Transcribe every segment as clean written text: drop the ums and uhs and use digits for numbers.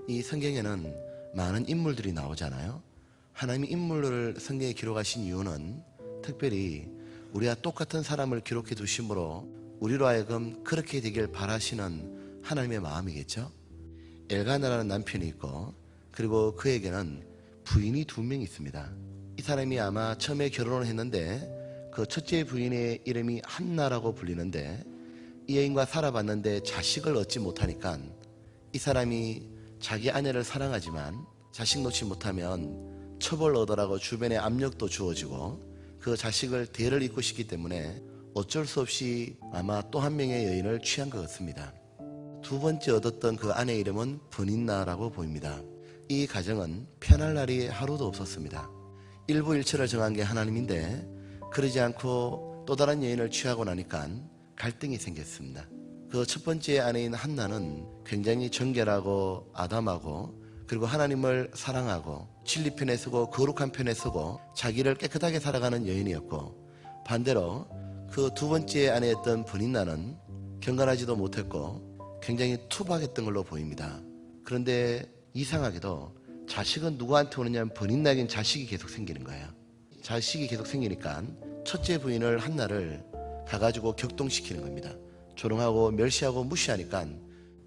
이 성경에는 많은 인물들이 나오잖아요. 하나님이 인물을 성경에 기록하신 이유는 특별히 우리와 똑같은 사람을 기록해 두심으로 우리로 하여금 그렇게 되길 바라시는 하나님의 마음이겠죠. 엘가나라는 남편이 있고 그리고 그에게는 부인이 2명 있습니다. 이 사람이 아마 처음에 결혼을 했는데 그 첫째 부인의 이름이 한나라고 불리는데 이 여인과 살아봤는데 자식을 얻지 못하니까 이 사람이 자기 아내를 사랑하지만 자식 놓지 못하면 처벌 얻으라고 주변에 압력도 주어지고 그 자식을 대를 잇고 싶기 때문에 어쩔 수 없이 아마 또 한 명의 여인을 취한 것 같습니다. 2번째 얻었던 그 아내의 이름은 버닌나라고 보입니다. 이 가정은 편할 날이 하루도 없었습니다. 일부일처를 정한 게 하나님인데 그러지 않고 또 다른 여인을 취하고 나니까 갈등이 생겼습니다. 그 첫 번째 아내인 한나는 굉장히 정결하고 아담하고 그리고 하나님을 사랑하고 진리 편에 서고 거룩한 편에 서고 자기를 깨끗하게 살아가는 여인이었고, 반대로 그 2번째 아내였던 버닌나는 경건하지도 못했고 굉장히 투박했던 걸로 보입니다. 그런데 이상하게도 자식은 누구한테 오느냐면 버닌나에겐 자식이 계속 생기는 거예요. 자식이 계속 생기니까 첫째 부인을 한나를 가가지고 격동시키는 겁니다. 조롱하고 멸시하고 무시하니까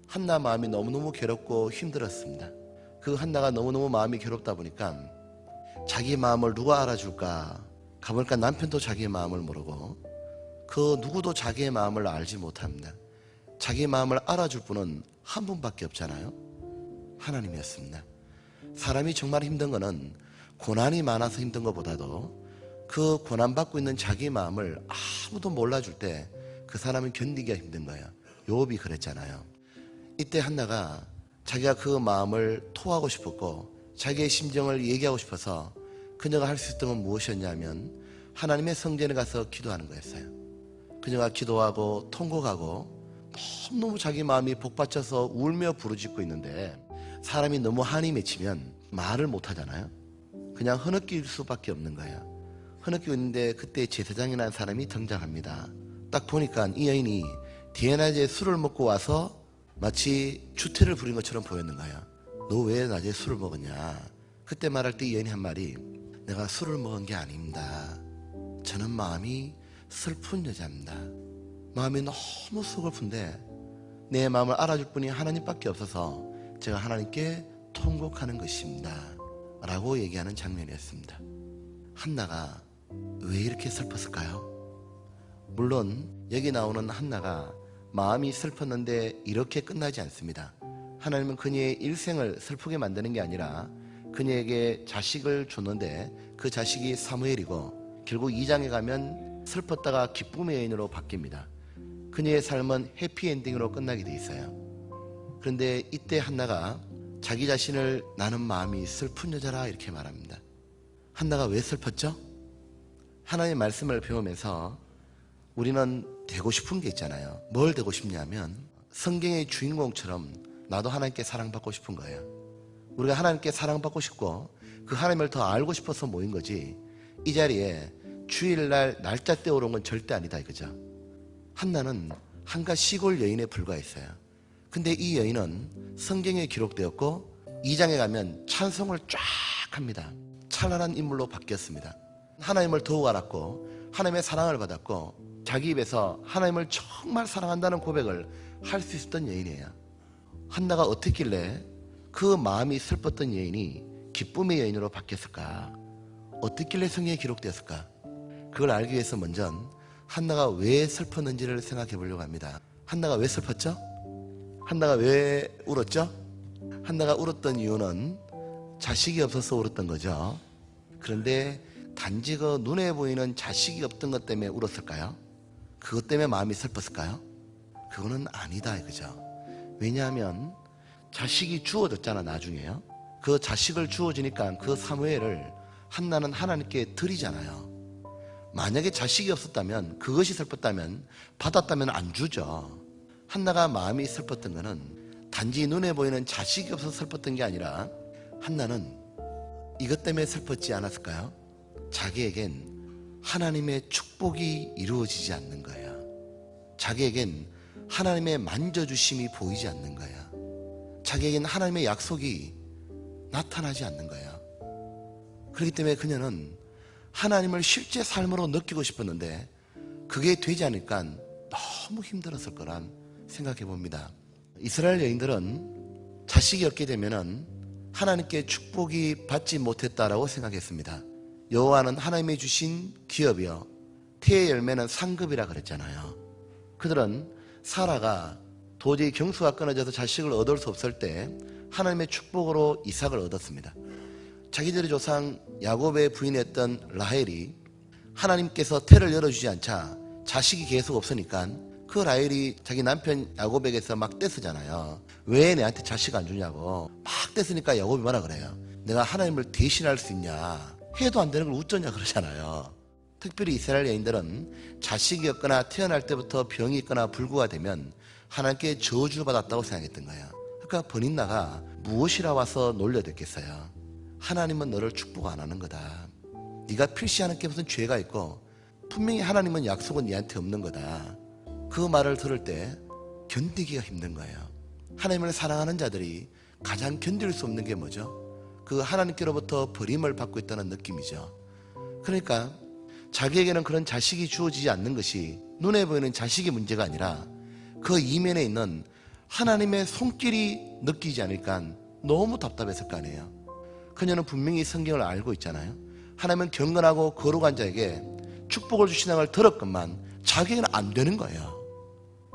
한나 마음이 너무너무 괴롭고 힘들었습니다. 그 한나가 너무너무 마음이 괴롭다 보니까 자기 마음을 누가 알아줄까 가보니까 남편도 자기의 마음을 모르고 그 누구도 자기의 마음을 알지 못합니다. 자기 마음을 알아줄 분은 한 분밖에 없잖아요. 하나님이었습니다. 사람이 정말 힘든 거는 고난이 많아서 힘든 것보다도 그 고난받고 있는 자기 마음을 아무도 몰라줄 때 그 사람은 견디기가 힘든 거예요. 욥이 그랬잖아요. 이때 한나가 자기가 그 마음을 토하고 싶었고 자기의 심정을 얘기하고 싶어서 그녀가 할 수 있었던 건 무엇이었냐면 하나님의 성전에 가서 기도하는 거였어요. 그녀가 기도하고 통곡하고 너무너무 자기 마음이 복받쳐서 울며 부르짖고 있는데 사람이 너무 한이 맺히면 말을 못 하잖아요. 그냥 흐느낄 수밖에 없는 거예요. 흐느끼고 있는데 그때 제사장이라는 사람이 등장합니다. 딱 보니까 이 여인이 뒤에 낮에 술을 먹고 와서 마치 추태를 부린 것처럼 보였는 거예요. 너 왜 낮에 술을 먹었냐? 그때 말할 때 이 여인이 한 말이 내가 술을 먹은 게 아닙니다. 저는 마음이 슬픈 여자입니다. 마음이 너무 서글픈데 내 마음을 알아줄 분이 하나님밖에 없어서 제가 하나님께 통곡하는 것입니다 라고 얘기하는 장면이었습니다. 한나가 왜 이렇게 슬펐을까요? 물론 여기 나오는 한나가 마음이 슬펐는데 이렇게 끝나지 않습니다. 하나님은 그녀의 일생을 슬프게 만드는 게 아니라 그녀에게 자식을 줬는데 그 자식이 사무엘이고 결국 2장에 가면 슬펐다가 기쁨의 여인으로 바뀝니다. 그녀의 삶은 해피엔딩으로 끝나게 돼 있어요. 그런데 이때 한나가 자기 자신을 나는 마음이 슬픈 여자라 이렇게 말합니다. 한나가 왜 슬펐죠? 하나님의 말씀을 배우면서 우리는 되고 싶은 게 있잖아요. 뭘 되고 싶냐면 성경의 주인공처럼 나도 하나님께 사랑받고 싶은 거예요. 우리가 하나님께 사랑받고 싶고 그 하나님을 더 알고 싶어서 모인 거지 이 자리에 주일날 날짜 때우러 온 건 절대 아니다 이거죠. 한나는 한가 시골 여인에 불과했어요. 근데 이 여인은 성경에 기록되었고 2장에 가면 찬송을 쫙 합니다. 찬란한 인물로 바뀌었습니다. 하나님을 더욱 알았고 하나님의 사랑을 받았고 자기 입에서 하나님을 정말 사랑한다는 고백을 할 수 있었던 여인이에요. 한나가 어떻길래 그 마음이 슬펐던 여인이 기쁨의 여인으로 바뀌었을까? 어떻길래 성경에 기록되었을까? 그걸 알기 위해서 먼저 한나가 왜 슬펐는지를 생각해 보려고 합니다. 한나가 왜 슬펐죠? 한나가 왜 울었죠? 한나가 울었던 이유는 자식이 없어서 울었던 거죠. 그런데 단지 그 눈에 보이는 자식이 없던 것 때문에 울었을까요? 그것 때문에 마음이 슬펐을까요? 그거는 아니다 이거죠. 왜냐하면 자식이 주어졌잖아 나중에요. 그 자식을 주어지니까 그 사무엘을 한나는 하나님께 드리잖아요. 만약에 자식이 없었다면 그것이 슬펐다면 받았다면 안 주죠. 한나가 마음이 슬펐던 거는 단지 눈에 보이는 자식이 없어서 슬펐던 게 아니라 한나는 이것 때문에 슬펐지 않았을까요? 자기에겐 하나님의 축복이 이루어지지 않는 거예요. 자기에겐 하나님의 만져주심이 보이지 않는 거예요. 자기에겐 하나님의 약속이 나타나지 않는 거예요. 그렇기 때문에 그녀는 하나님을 실제 삶으로 느끼고 싶었는데 그게 되지 않으니까 너무 힘들었을 거란 생각해 봅니다. 이스라엘 여인들은 자식이 없게 되면은 하나님께 축복이 받지 못했다라고 생각했습니다. 여호와는 하나님이 주신 기업이요 태의 열매는 상급이라 그랬잖아요. 그들은 사라가 도저히 경수가 끊어져서 자식을 얻을 수 없을 때 하나님의 축복으로 이삭을 얻었습니다. 자기들의 조상 야곱의 부인이었던 라헬이 하나님께서 태를 열어주지 않자 자식이 계속 없으니까 그 라헬이 자기 남편 야곱에게서 막 떼쓰잖아요. 왜 내한테 자식 안 주냐고 막 떼쓰니까 야곱이 뭐라 그래요? 내가 하나님을 대신할 수 있냐? 해도 안 되는 걸 어쩌냐 그러잖아요. 특별히 이스라엘 여인들은 자식이 없거나 태어날 때부터 병이 있거나 불구가 되면 하나님께 저주받았다고 생각했던 거예요. 그러니까 번인나가 무엇이라 와서 놀려댔겠어요? 하나님은 너를 축복 안 하는 거다. 네가 필시하는 게 무슨 죄가 있고 분명히 하나님은 약속은 네한테 없는 거다. 그 말을 들을 때 견디기가 힘든 거예요. 하나님을 사랑하는 자들이 가장 견딜 수 없는 게 뭐죠? 그 하나님께로부터 버림을 받고 있다는 느낌이죠. 그러니까 자기에게는 그런 자식이 주어지지 않는 것이 눈에 보이는 자식의 문제가 아니라 그 이면에 있는 하나님의 손길이 느끼지 않으니까 너무 답답했을 거 아니에요. 그녀는 분명히 성경을 알고 있잖아요. 하나님은 경건하고 거룩한 자에게 축복을 주시는 걸 들었건만 자기에게는 안 되는 거예요.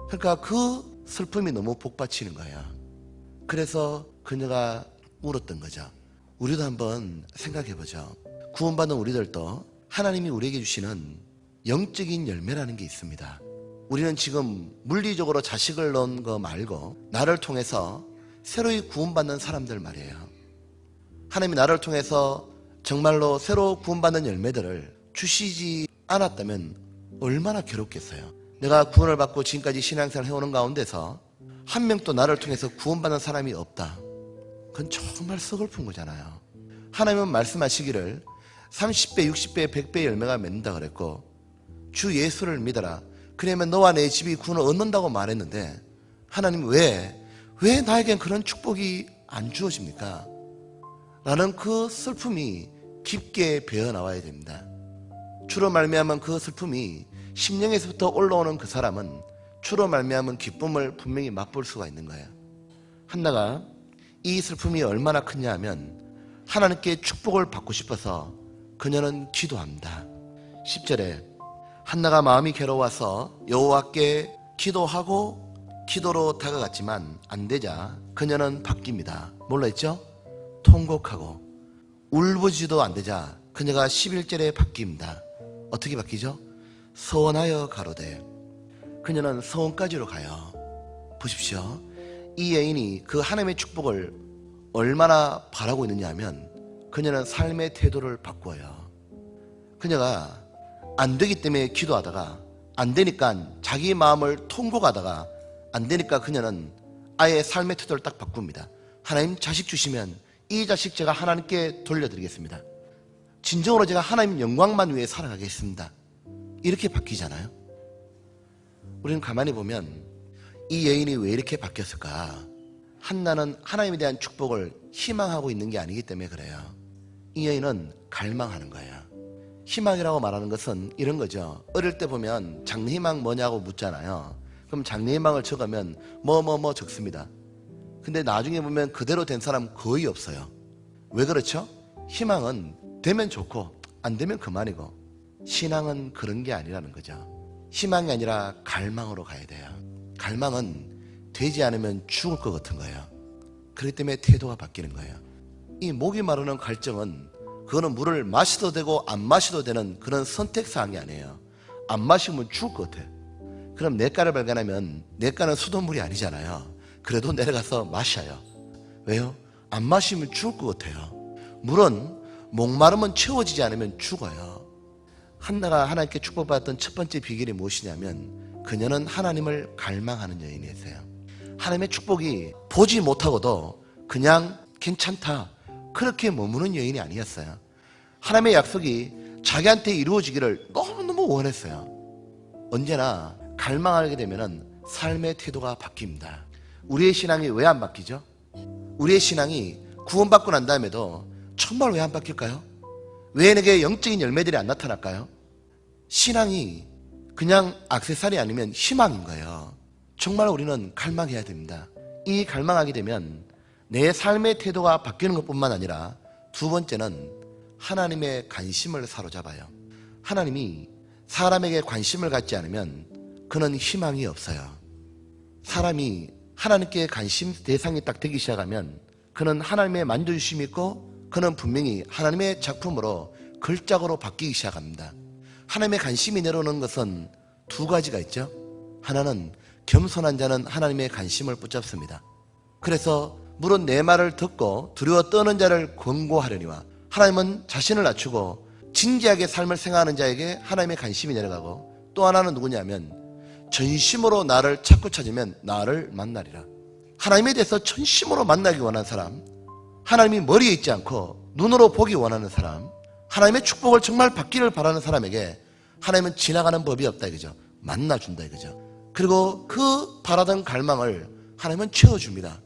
그러니까 그 슬픔이 너무 복받치는 거예요. 그래서 그녀가 울었던 거죠. 우리도 한번 생각해 보죠. 구원받은 우리들도 하나님이 우리에게 주시는 영적인 열매라는 게 있습니다. 우리는 지금 물리적으로 자식을 낳은 거 말고 나를 통해서 새로이 구원받는 사람들 말이에요. 하나님이 나를 통해서 정말로 새로 구원받는 열매들을 주시지 않았다면 얼마나 괴롭겠어요. 내가 구원을 받고 지금까지 신앙생활을 해오는 가운데서 한 명도 나를 통해서 구원받는 사람이 없다. 그건 정말 서글픈 거잖아요. 하나님은 말씀하시기를 30배, 60배, 100배의 열매가 맺는다 그랬고 주 예수를 믿어라. 그러면 너와 내 집이 구원을 얻는다고 말했는데 하나님 왜 나에겐 그런 축복이 안 주어집니까? 라는 그 슬픔이 깊게 배어나와야 됩니다. 주로 말미암은 그 슬픔이 심령에서부터 올라오는 그 사람은 주로 말미암은 기쁨을 분명히 맛볼 수가 있는 거예요. 한나가 이 슬픔이 얼마나 크냐 하면 하나님께 축복을 받고 싶어서 그녀는 기도합니다. 10절에 한나가 마음이 괴로워서 여호와께 기도하고 기도로 다가갔지만 안 되자 그녀는 바뀝니다. 뭘로 했죠? 통곡하고 울부짖어도 안 되자 그녀가 11절에 바뀝니다. 어떻게 바뀌죠? 서원하여 가로되. 그녀는 서원까지로 가요. 보십시오. 이 여인이 그 하나님의 축복을 얼마나 바라고 있느냐 하면 그녀는 삶의 태도를 바꿔요. 그녀가 안 되기 때문에 기도하다가 안 되니까 자기 마음을 통곡하다가 안 되니까 그녀는 아예 삶의 태도를 딱 바꿉니다. 하나님 자식 주시면 이 자식 제가 하나님께 돌려드리겠습니다. 진정으로 제가 하나님 영광만 위해 살아가겠습니다. 이렇게 바뀌잖아요. 우리는 가만히 보면 이 여인이 왜 이렇게 바뀌었을까? 한나는 하나님에 대한 축복을 희망하고 있는 게 아니기 때문에 그래요. 이 여인은 갈망하는 거예요. 희망이라고 말하는 것은 이런 거죠. 어릴 때 보면 장래희망 뭐냐고 묻잖아요. 그럼 장래희망을 적으면 뭐 적습니다. 근데 나중에 보면 그대로 된 사람 거의 없어요. 왜 그렇죠? 희망은 되면 좋고 안 되면 그만이고 신앙은 그런 게 아니라는 거죠. 희망이 아니라 갈망으로 가야 돼요. 갈망은 되지 않으면 죽을 것 같은 거예요. 그렇기 때문에 태도가 바뀌는 거예요. 이 목이 마르는 갈증은 그거는 물을 마셔도 되고 안 마셔도 되는 그런 선택사항이 아니에요. 안 마시면 죽을 것 같아. 그럼 냇가를 발견하면 냇가는 수돗물이 아니잖아요. 그래도 내려가서 마셔요. 왜요? 안 마시면 죽을 것 같아요. 물은 목마르면 채워지지 않으면 죽어요. 한나가 하나님께 축복받았던 첫 번째 비결이 무엇이냐면 그녀는 하나님을 갈망하는 여인이었어요. 하나님의 축복이 보지 못하고도 그냥 괜찮다 그렇게 머무는 여인이 아니었어요. 하나님의 약속이 자기한테 이루어지기를 너무너무 원했어요. 언제나 갈망하게 되면 삶의 태도가 바뀝니다. 우리의 신앙이 왜 안 바뀌죠? 우리의 신앙이 구원받고 난 다음에도 정말 왜 안 바뀔까요? 왜 내게 영적인 열매들이 안 나타날까요? 신앙이 그냥 액세서리 아니면 희망인 거예요. 정말 우리는 갈망해야 됩니다. 이 갈망하게 되면 내 삶의 태도가 바뀌는 것뿐만 아니라 두 번째는 하나님의 관심을 사로잡아요. 하나님이 사람에게 관심을 갖지 않으면 그는 희망이 없어요. 사람이 하나님께 관심 대상이 딱 되기 시작하면 그는 하나님의 만져주심이 있고 그는 분명히 하나님의 작품으로 걸작으로 바뀌기 시작합니다. 하나님의 관심이 내려오는 것은 두 가지가 있죠. 하나는 겸손한 자는 하나님의 관심을 붙잡습니다. 그래서 물은 내 말을 듣고 두려워 떠는 자를 권고하려니와 하나님은 자신을 낮추고 진지하게 삶을 생각하는 자에게 하나님의 관심이 내려가고 또 하나는 누구냐면 전심으로 나를 찾고 찾으면 나를 만나리라. 하나님에 대해서 전심으로 만나기 원하는 사람, 하나님이 머리에 있지 않고 눈으로 보기 원하는 사람, 하나님의 축복을 정말 받기를 바라는 사람에게 하나님은 지나가는 법이 없다 이거죠. 만나준다 이거죠. 그리고 그 바라던 갈망을 하나님은 채워줍니다.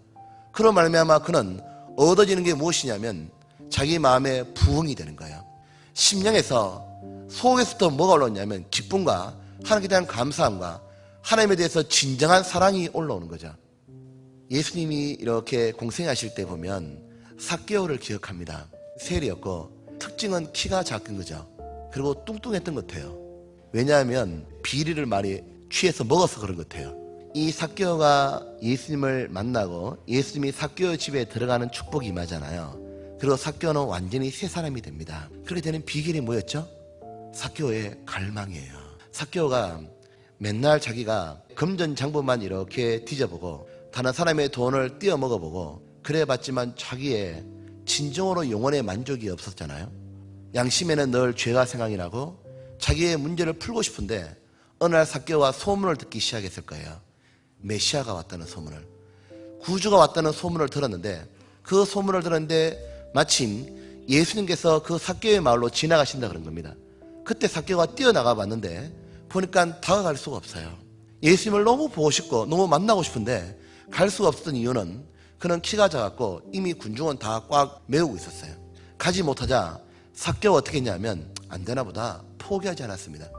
그런 말미암아 그는 얻어지는 게 무엇이냐면 자기 마음의 부흥이 되는 거예요. 심령에서 속에서부터 뭐가 올라오냐면 기쁨과 하나님께 대한 감사함과 하나님에 대해서 진정한 사랑이 올라오는 거죠. 예수님이 이렇게 공생하실 때 보면 삭개오를 기억합니다. 세리였고 특징은 키가 작은 거죠. 그리고 뚱뚱했던 것 같아요. 왜냐하면 비리를 많이 취해서 먹어서 그런 것 같아요. 이 삭개오가 예수님을 만나고 예수님이 삭개오 집에 들어가는 축복이 임하잖아요. 그리고 삭개오는 완전히 새 사람이 됩니다. 그렇게 되는 비결이 뭐였죠? 삭개오의 갈망이에요. 삭개오가 맨날 자기가 금전장부만 이렇게 뒤져보고 다른 사람의 돈을 띄어 먹어보고 그래봤지만 자기의 진정으로 영혼의 만족이 없었잖아요. 양심에는 늘 죄가 생각이 나고 자기의 문제를 풀고 싶은데 어느 날 삭개오가 소문을 듣기 시작했을 거예요. 메시아가 왔다는 소문을, 구주가 왔다는 소문을 들었는데 그 소문을 들었는데 마침 예수님께서 그 삭개오의 마을로 지나가신다 그런 겁니다. 그때 삭개오가 뛰어나가 봤는데 보니까 다가갈 수가 없어요. 예수님을 너무 보고 싶고 너무 만나고 싶은데 갈 수가 없었던 이유는 그는 키가 작았고 이미 군중은 다 꽉 메우고 있었어요. 가지 못하자 삭개오가 어떻게 했냐면 안 되나 보다 포기하지 않았습니다.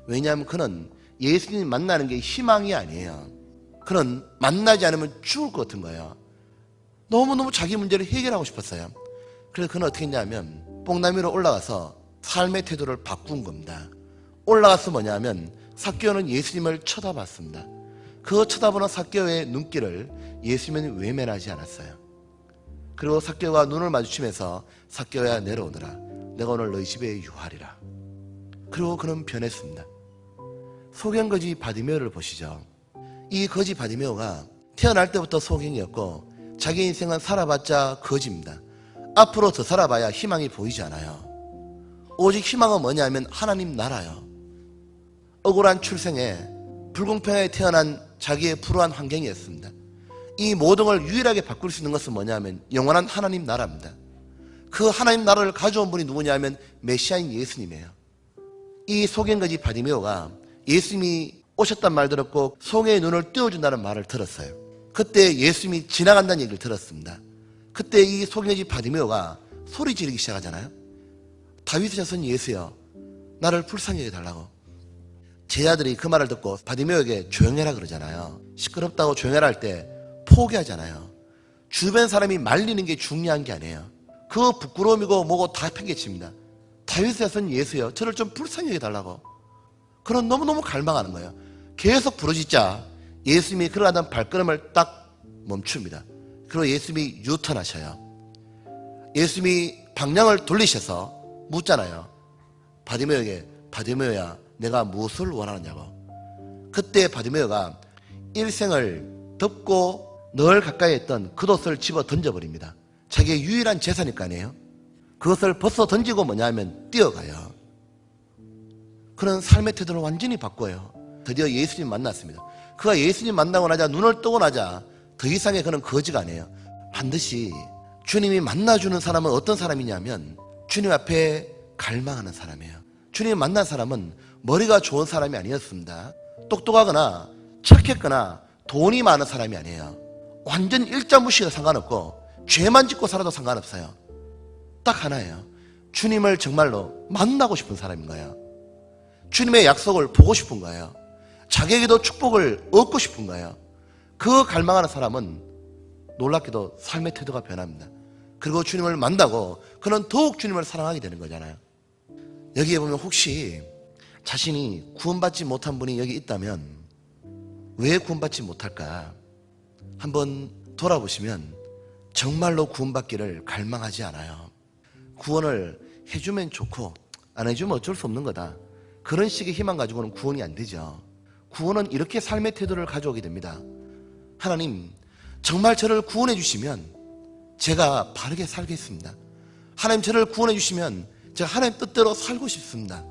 왜냐하면 그는 예수님 만나는 게 희망이 아니에요. 그는 만나지 않으면 죽을 것 같은 거예요. 너무너무 자기 문제를 해결하고 싶었어요. 그래서 그는 어떻게 했냐면 뽕나무 위로 올라가서 삶의 태도를 바꾼 겁니다. 올라가서 뭐냐면 삭개오는 예수님을 쳐다봤습니다. 그 쳐다보는 삭개오의 눈길을 예수님은 외면하지 않았어요. 그리고 삭개오가 눈을 마주치면서 삭개오야 내려오너라. 내가 오늘 너희 집에 유하리라. 그리고 그는 변했습니다. 소경거지 바디메오를 보시죠. 이 거지 바디메오가 태어날 때부터 소경이었고 자기 인생은 살아봤자 거지입니다. 앞으로 더 살아봐야 희망이 보이지 않아요. 오직 희망은 뭐냐면 하나님 나라요. 억울한 출생에 불공평하게 태어난 자기의 불우한 환경이었습니다. 이 모든 걸 유일하게 바꿀 수 있는 것은 뭐냐면 영원한 하나님 나라입니다. 그 하나님 나라를 가져온 분이 누구냐면 메시아인 예수님이에요. 이 소경거지 바디메오가 예수님이 오셨단 말 들었고 송의 눈을 띄워준다는 말을 들었어요. 그때 예수님이 지나간다는 얘기를 들었습니다. 그때 이 소경거지 바디메오가 소리 지르기 시작하잖아요. 다윗의 자손 예수여 나를 불쌍히 여겨달라고. 제자들이 그 말을 듣고 바디메오에게 조용해라 그러잖아요. 시끄럽다고 조용해라 할 때 포기하잖아요. 주변 사람이 말리는 게 중요한 게 아니에요. 그 부끄러움이고 뭐고 다 팽개칩니다. 다윗의 자손 예수여 저를 좀 불쌍히 여겨달라고. 그런 너무너무 갈망하는 거예요. 계속 부르짖자 예수님이 걸어가던 발걸음을 딱 멈춥니다. 그리고 예수님이 유턴하셔요. 예수님이 방향을 돌리셔서 묻잖아요. 바디메오에게 바디메오야 내가 무엇을 원하느냐고. 그때 바디메오가 일생을 덮고 늘 가까이 했던 겉옷을 집어 던져버립니다. 자기의 유일한 재산일 거 아니에요. 그것을 벗어 던지고 뭐냐면 뛰어가요. 그런 삶의 태도를 완전히 바꿔요. 드디어 예수님 만났습니다. 그가 예수님 만나고 나자 눈을 뜨고 나자 더 이상의 그는 거지가 아니에요. 반드시 주님이 만나주는 사람은 어떤 사람이냐면 주님 앞에 갈망하는 사람이에요. 주님 만난 사람은 머리가 좋은 사람이 아니었습니다. 똑똑하거나 착했거나 돈이 많은 사람이 아니에요. 완전 일자무시가 상관없고 죄만 짓고 살아도 상관없어요. 딱 하나예요. 주님을 정말로 만나고 싶은 삶인 거예요. 주님의 약속을 보고 싶은 거예요. 자기에게도 축복을 얻고 싶은 거예요. 그 갈망하는 사람은 놀랍게도 삶의 태도가 변합니다. 그리고 주님을 만나고 그는 더욱 주님을 사랑하게 되는 거잖아요. 여기에 보면 혹시 자신이 구원받지 못한 분이 여기 있다면 왜 구원받지 못할까? 한번 돌아보시면 정말로 구원받기를 갈망하지 않아요. 구원을 해주면 좋고 안 해주면 어쩔 수 없는 거다. 그런 식의 희망 가지고는 구원이 안 되죠. 구원은 이렇게 삶의 태도를 가져오게 됩니다. 하나님, 정말 저를 구원해 주시면 제가 바르게 살겠습니다. 하나님, 저를 구원해 주시면 제가 하나님 뜻대로 살고 싶습니다.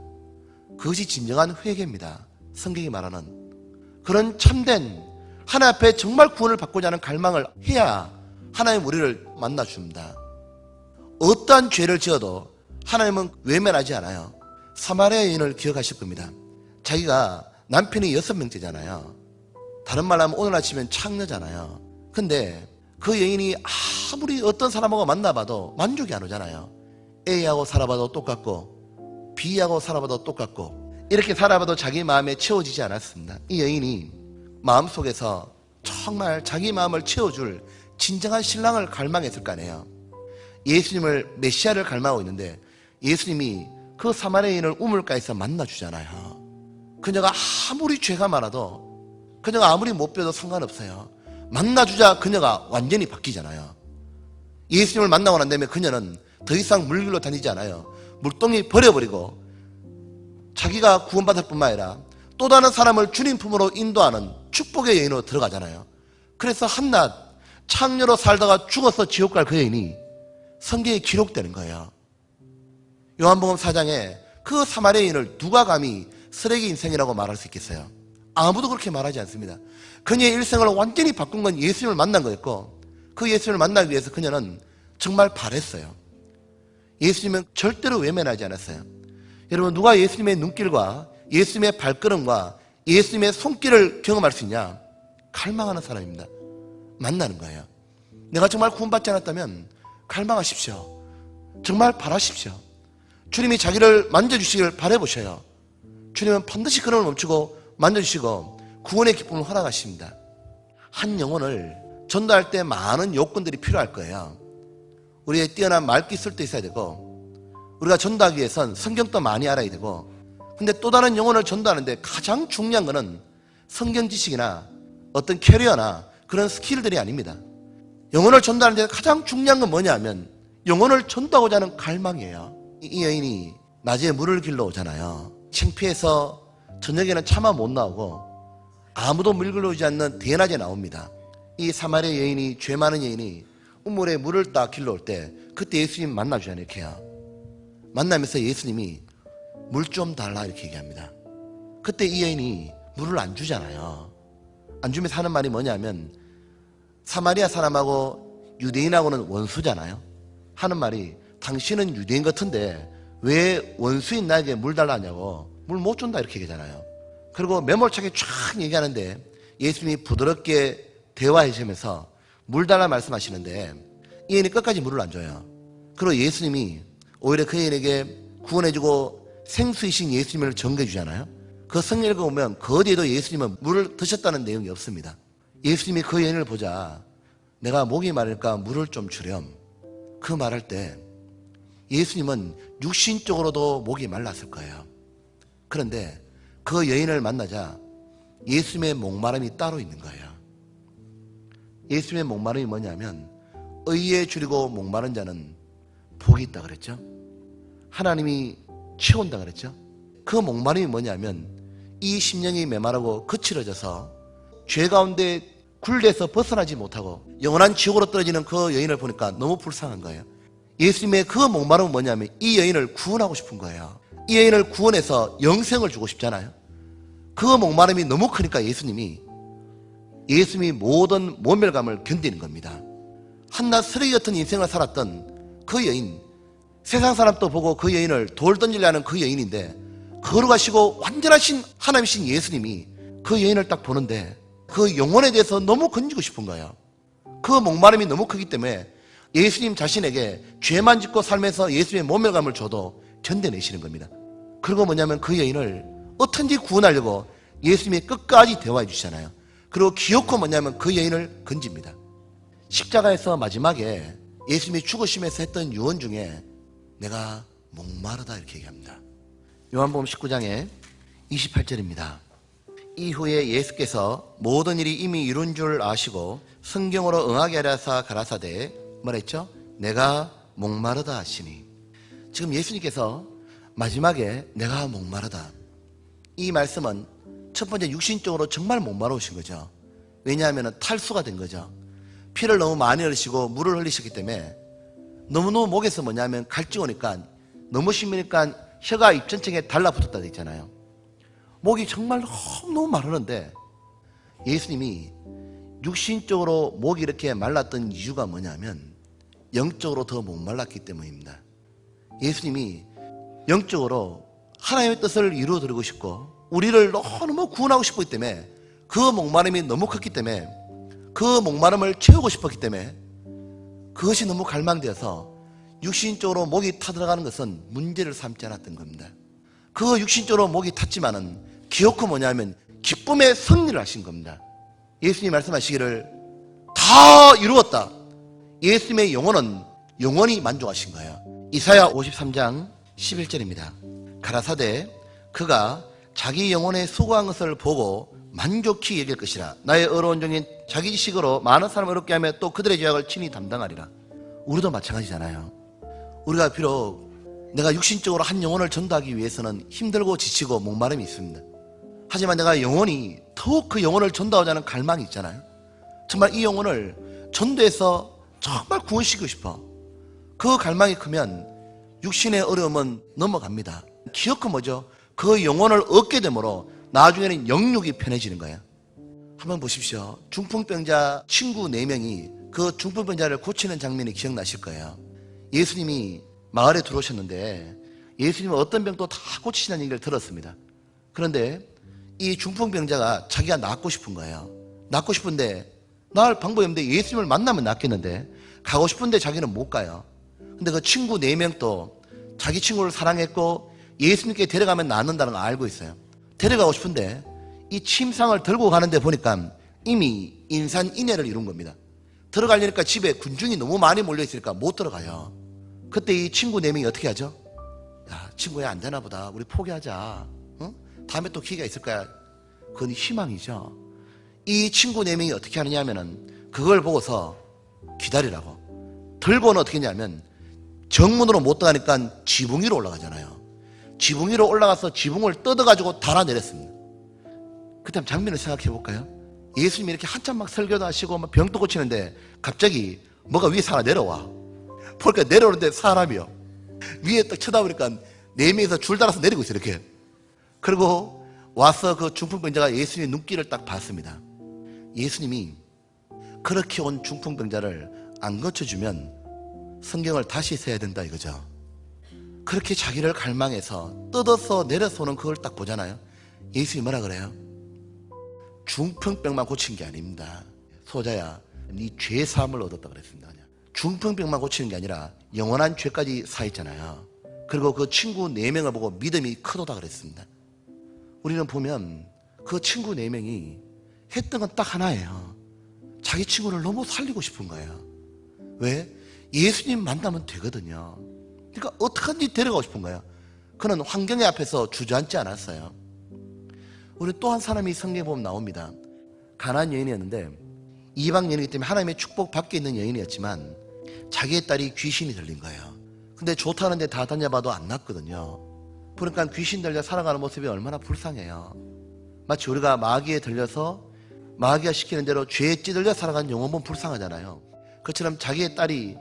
그것이 진정한 회개입니다. 성경이 말하는 그런 참된 하나님 앞에 정말 구원을 받고자 하는 갈망을 해야 하나님 우리를 만나줍니다. 어떠한 죄를 지어도 하나님은 외면하지 않아요. 사마리아 여인을 기억하실 겁니다. 자기가 남편이 6명째잖아요. 다른 말로 하면 오늘 아침엔 창녀잖아요. 근데 그 여인이 아무리 어떤 사람하고 만나봐도 만족이 안 오잖아요. A하고 살아봐도 똑같고 B하고 살아봐도 똑같고 이렇게 살아봐도 자기 마음에 채워지지 않았습니다. 이 여인이 마음속에서 정말 자기 마음을 채워줄 진정한 신랑을 갈망했을 거 아니에요. 예수님을 메시아를 갈망하고 있는데 예수님이 그 사마리아 여인을 우물가에서 만나주잖아요. 그녀가 아무리 죄가 많아도 그녀가 아무리 못 배워도 상관없어요. 만나주자 그녀가 완전히 바뀌잖아요. 예수님을 만나고 난 다음에 그녀는 더 이상 물길로 다니지 않아요. 물동이 버려버리고 자기가 구원받을 뿐만 아니라 또 다른 사람을 주님 품으로 인도하는 축복의 여인으로 들어가잖아요. 그래서 한낱 창녀로 살다가 죽어서 지옥 갈 그 여인이 성경에 기록되는 거예요. 요한복음 4장에 그 사마리아 여인을 누가 감히 쓰레기 인생이라고 말할 수 있겠어요? 아무도 그렇게 말하지 않습니다. 그녀의 일생을 완전히 바꾼 건 예수님을 만난 거였고 그 예수님을 만나기 위해서 그녀는 정말 바랬어요. 예수님은 절대로 외면하지 않았어요. 여러분, 누가 예수님의 눈길과 예수님의 발걸음과 예수님의 손길을 경험할 수 있냐? 갈망하는 사람입니다. 만나는 거예요. 내가 정말 구원받지 않았다면 갈망하십시오. 정말 바라십시오. 주님이 자기를 만져주시길 바라보셔요. 주님은 반드시 그를 멈추고 만져주시고 구원의 기쁨을 허락하십니다. 한 영혼을 전도할 때 많은 요건들이 필요할 거예요. 우리의 뛰어난 말기술도 있어야 되고 우리가 전도하기 위해선 성경도 많이 알아야 되고 근데 또 다른 영혼을 전도하는데 가장 중요한 것은 성경 지식이나 어떤 캐리어나 그런 스킬들이 아닙니다. 영혼을 전도하는 데 가장 중요한 건 뭐냐 하면 영혼을 전도하고자 하는 갈망이에요. 이 여인이 낮에 물을 길러 오잖아요. 창피해서 저녁에는 차마 못 나오고 아무도 물 길러 오지 않는 대낮에 나옵니다. 이 사마리아 여인이 죄 많은 여인이 우물에 물을 딱 길러 올 때 그때 예수님 만나주잖아요. 이렇게 해요. 만나면서 예수님이 물 좀 달라 이렇게 얘기합니다. 그때 이 여인이 물을 안 주잖아요. 안 주면서 하는 말이 뭐냐면 사마리아 사람하고 유대인하고는 원수잖아요. 하는 말이 당신은 유대인 같은데 왜 원수인 나에게 물 달라냐고 물 못 준다 이렇게 얘기하잖아요. 그리고 매몰차게 쫙 얘기하는데 예수님이 부드럽게 대화해 주면서 물 달라 말씀하시는데 이 여인이 끝까지 물을 안 줘요. 그리고 예수님이 오히려 그 여인에게 구원해주고 생수이신 예수님을 전개해 주잖아요. 그 성경을 보면 그 어디에도 예수님은 물을 드셨다는 내용이 없습니다. 예수님이 그 여인을 보자 내가 목이 마르니까 물을 좀 주렴 그 말할 때 예수님은 육신적으로도 목이 말랐을 거예요. 그런데 그 여인을 만나자 예수님의 목마름이 따로 있는 거예요. 예수님의 목마름이 뭐냐면 의에 줄이고 목마른 자는 복이 있다 그랬죠. 하나님이 채운다 그랬죠. 그 목마름이 뭐냐면 이 심령이 메마르고 거칠어져서 죄 가운데 굴레에서 벗어나지 못하고 영원한 지옥으로 떨어지는 그 여인을 보니까 너무 불쌍한 거예요. 예수님의 그 목마름은 뭐냐면 이 여인을 구원하고 싶은 거예요. 이 여인을 구원해서 영생을 주고 싶잖아요. 그 목마름이 너무 크니까 예수님이 모든 모멸감을 견디는 겁니다. 한낱 쓰레기 같은 인생을 살았던 그 여인, 세상 사람도 보고 그 여인을 돌 던지려 하는 그 여인인데 걸어가시고 완전하신 하나님이신 예수님이 그 여인을 딱 보는데 그 영혼에 대해서 너무 건지고 싶은 거예요. 그 목마름이 너무 크기 때문에 예수님 자신에게 죄만 짓고 살면서 예수님의 모멸감을 줘도 견뎌내시는 겁니다. 그리고 뭐냐면 그 여인을 어떻게든지 구원하려고 예수님이 끝까지 대화해 주시잖아요. 그리고 기어코 뭐냐면 그 여인을 건집니다. 십자가에서 마지막에 예수님이 죽으시면서 했던 유언 중에 내가 목마르다 이렇게 얘기합니다. 요한복음 19장에 28절입니다. 이후에 예수께서 모든 일이 이미 이룬 줄 아시고 성경으로 응하게 하려사 가라사대 뭐라 했죠? 내가 목마르다 하시니. 지금 예수님께서 마지막에 내가 목마르다, 이 말씀은 첫 번째 육신적으로 정말 목마르우신 거죠. 왜냐하면 탈수가 된 거죠. 피를 너무 많이 흘리시고 물을 흘리셨기 때문에 너무너무 목에서 뭐냐면 갈증 오니까 너무 심하니까 혀가 입전층에 달라붙었다 돼 있잖아요. 목이 정말 너무 마르는데 예수님이 육신적으로 목이 이렇게 말랐던 이유가 뭐냐면 영적으로 더 목말랐기 때문입니다. 예수님이 영적으로 하나님의 뜻을 이루어드리고 싶고 우리를 너무 구원하고 싶기 때문에 그 목마름이 너무 컸기 때문에 그 목마름을 채우고 싶었기 때문에 그것이 너무 갈망되어서 육신적으로 목이 타들어가는 것은 문제를 삼지 않았던 겁니다. 그 육신적으로 목이 탔지만은 기어코 뭐냐면 기쁨의 승리를 하신 겁니다. 예수님이 말씀하시기를 다 이루었다. 예수님의 영혼은 영원히 만족하신 거예요. 이사야 53장 11절입니다. 가라사대 그가 자기 영혼에 수고한 것을 보고 만족히 여길 것이라. 나의 어려운 종인 자기 지식으로 많은 사람을 어렵게 하며 또 그들의 죄악을 친히 담당하리라. 우리도 마찬가지잖아요. 우리가 비록 내가 육신적으로 한 영혼을 전도하기 위해서는 힘들고 지치고 목마름이 있습니다. 하지만 내가 영원히 더욱 그 영혼을 전도하자는 갈망이 있잖아요. 정말 이 영혼을 전도해서 정말 구원시키고 싶어. 그 갈망이 크면 육신의 어려움은 넘어갑니다. 기어코 뭐죠? 그 영혼을 얻게 되므로 나중에는 영육이 편해지는 거예요. 한번 보십시오. 중풍병자 친구 4명이 그 중풍병자를 고치는 장면이 기억나실 거예요. 예수님이 마을에 들어오셨는데 예수님은 어떤 병도 다 고치시는 얘기를 들었습니다. 그런데 이 중풍병자가 자기가 낫고 싶은 거예요. 낫고 싶은데 나을 방법이 없는데 예수님을 만나면 낫겠는데 가고 싶은데 자기는 못 가요. 근데 그 친구 4명도 자기 친구를 사랑했고 예수님께 데려가면 낫는다는 걸 알고 있어요. 데려가고 싶은데 이 침상을 들고 가는데 보니까 이미 인산인해를 이룬 겁니다. 들어가려니까 집에 군중이 너무 많이 몰려있으니까 못 들어가요. 그때 이 친구 4명이 어떻게 하죠? 야, 친구야 안 되나 보다. 우리 포기하자. 어? 다음에 또 기회가 있을 거야. 그건 희망이죠. 이 친구 4명이 어떻게 하느냐 하면은 그걸 보고서 기다리라고. 들고는 어떻게 했냐면 정문으로 못 들어가니까 지붕 위로 올라가잖아요. 지붕 위로 올라가서 지붕을 뜯어가지고 달아내렸습니다. 그때 한번 장면을 생각해 볼까요? 예수님이 이렇게 한참 막 설교도 하시고 막 병도 고치는데 갑자기 뭐가 위에서 하나 내려와. 보니까 내려오는데 사람이요. 위에 딱 쳐다보니까 4명이서 줄 달아서 내리고 있어요. 이렇게. 그리고 와서 그 중풍병자가 예수님의 눈길을 딱 봤습니다. 예수님이 그렇게 온 중풍병자를 안 고쳐주면 성경을 다시 써야 된다 이거죠. 그렇게 자기를 갈망해서 뜯어서 내려서 오는 그걸 딱 보잖아요. 예수님이 뭐라 그래요? 중풍병만 고친 게 아닙니다. 소자야, 네 죄사함을 얻었다 그랬습니다. 중풍병만 고치는 게 아니라 영원한 죄까지 사했잖아요. 그리고 그 친구 4명을 보고 믿음이 크도다 그랬습니다. 우리는 보면 그 친구 4명이 했던 건 딱 하나예요. 자기 친구를 너무 살리고 싶은 거예요. 왜? 예수님 만나면 되거든요. 그러니까 어떻게든지 데려가고 싶은 거예요. 그는 환경의 앞에서 주저앉지 않았어요. 우리 또 한 사람이 성경에 보면 나옵니다. 가나안 여인이었는데 이방 여인이기 때문에 하나님의 축복 밖에 있는 여인이었지만 자기의 딸이 귀신이 들린 거예요. 근데 좋다는데 다 다녀봐도 안 낫거든요. 그러니까 귀신 들려 살아가는 모습이 얼마나 불쌍해요. 마치 우리가 마귀에 들려서 마귀가 시키는 대로 죄에 찌들려 살아가는 영혼 보면 불쌍하잖아요. 그처럼 자기의 딸이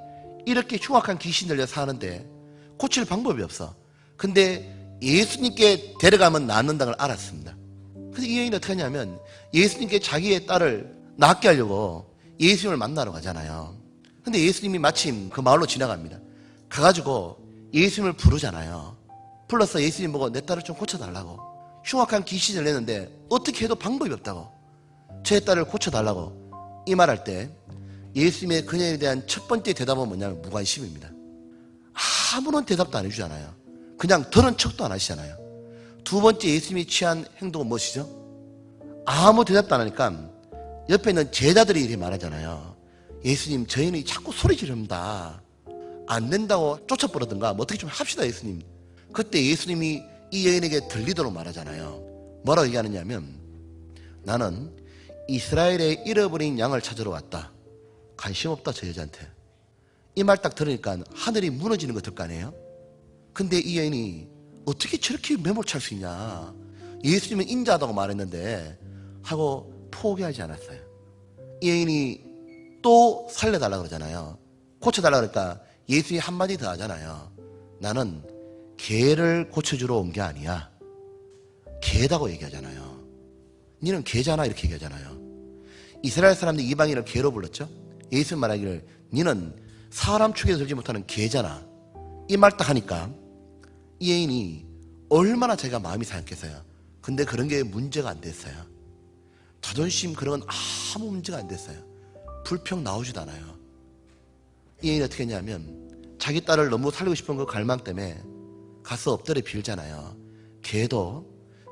이렇게 흉악한 귀신 들려 사는데 고칠 방법이 없어. 근데 예수님께 데려가면 낫는다는 걸 알았습니다. 그래서 이 여인이 어떻게 하냐면 예수님께 자기의 딸을 낫게 하려고 예수님을 만나러 가잖아요. 근데 예수님이 마침 그 마을로 지나갑니다. 가가지고 예수님을 부르잖아요. 불러서 예수님 보고 내 딸을 좀 고쳐달라고. 흉악한 귀신을 내는데 어떻게 해도 방법이 없다고. 제 딸을 고쳐달라고 이 말할 때 예수님의 그녀에 대한 첫 번째 대답은 뭐냐면 무관심입니다. 아무런 대답도 안 해주잖아요. 그냥 들은 척도 안 하시잖아요. 두 번째 예수님이 취한 행동은 무엇이죠? 아무 대답도 안 하니까 옆에 있는 제자들이 이렇게 말하잖아요. 예수님, 저희는 자꾸 소리 지릅니다. 안 된다고 쫓아버리든가 뭐 어떻게 좀 합시다, 예수님. 그때 예수님이 이 여인에게 들리도록 말하잖아요. 뭐라고 얘기하느냐 하면, 나는 이스라엘의 잃어버린 양을 찾으러 왔다. 관심 없다, 저 여자한테. 이 말 딱 들으니까 하늘이 무너지는 거 들 거 아니에요? 근데 이 여인이 어떻게 저렇게 매몰차할 수 있냐. 예수님은 인자하다고 말했는데 하고 포기하지 않았어요. 이 여인이 또 살려달라고 그러잖아요. 고쳐달라고 그러니까 예수님이 한마디 더 하잖아요. 나는 개를 고쳐주러 온 게 아니야. 개다고 얘기하잖아요. 니는 개잖아, 이렇게 얘기하잖아요. 이스라엘 사람들이 이방인을 개로 불렀죠. 예수님 말하기를 니는 사람 축에 들지 못하는 개잖아. 이 말 딱 하니까 이 여인이 얼마나 자기가 마음이 상했겠어요. 근데 그런 게 문제가 안 됐어요. 자존심 그런 건 아무 문제가 안 됐어요. 불평 나오지도 않아요. 이 여인이 어떻게 했냐면 자기 딸을 너무 살리고 싶은 그 갈망 때문에 가서 엎드려 빌잖아요. 개도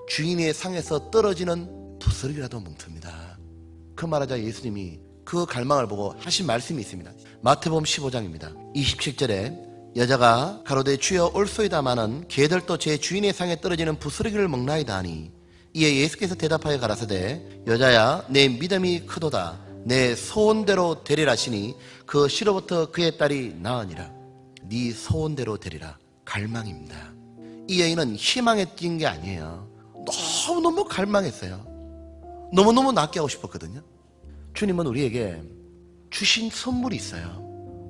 주인의 상에서 떨어지는 부스러기라도 뭉틉니다. 그 말하자 예수님이 그 갈망을 보고 하신 말씀이 있습니다. 마태복음 15장입니다. 27절에 여자가 가로되 주여 올소이다마는 개들도 제 주인의 상에 떨어지는 부스러기를 먹나이다 하니 이에 예수께서 대답하여 가라사대 여자야 내 믿음이 크도다 내 소원대로 되리라 하시니 그 시로부터 그의 딸이 나으니라. 네 소원대로 되리라. 갈망입니다. 이 여인은 희망에 뛴 게 아니에요. 너무너무 갈망했어요. 너무너무 낫게 하고 싶었거든요. 주님은 우리에게 주신 선물이 있어요.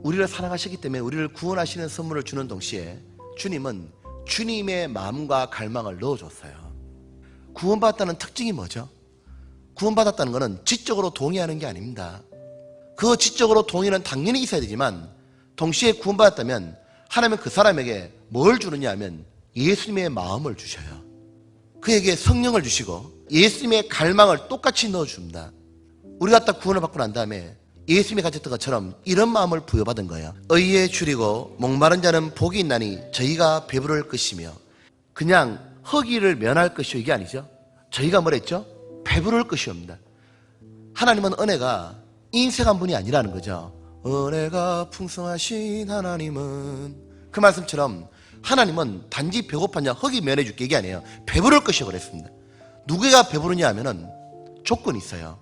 우리를 사랑하시기 때문에 우리를 구원하시는 선물을 주는 동시에 주님은 주님의 마음과 갈망을 넣어줬어요. 구원받았다는 특징이 뭐죠? 구원받았다는 것은 지적으로 동의하는 게 아닙니다. 그 지적으로 동의는 당연히 있어야 되지만 동시에 구원받았다면 하나님은 그 사람에게 뭘 주느냐 하면 예수님의 마음을 주셔요. 그에게 성령을 주시고 예수님의 갈망을 똑같이 넣어줍니다. 우리가 딱 구원을 받고 난 다음에 예수님이 가졌던 것처럼 이런 마음을 부여받은 거예요. 의에 줄이고 목마른 자는 복이 있나니 저희가 배부를 것이며 그냥 허기를 면할 것이요 이게 아니죠. 저희가 뭐랬죠? 배부를 것이옵니다. 하나님은 은혜가 인색한 분이 아니라는 거죠. 은혜가 풍성하신 하나님은 그 말씀처럼 하나님은 단지 배고팠냐 허기 면해줄게 이게 아니에요. 배부를 것이요 그랬습니다. 누구가 배부르냐 하면은 조건이 있어요.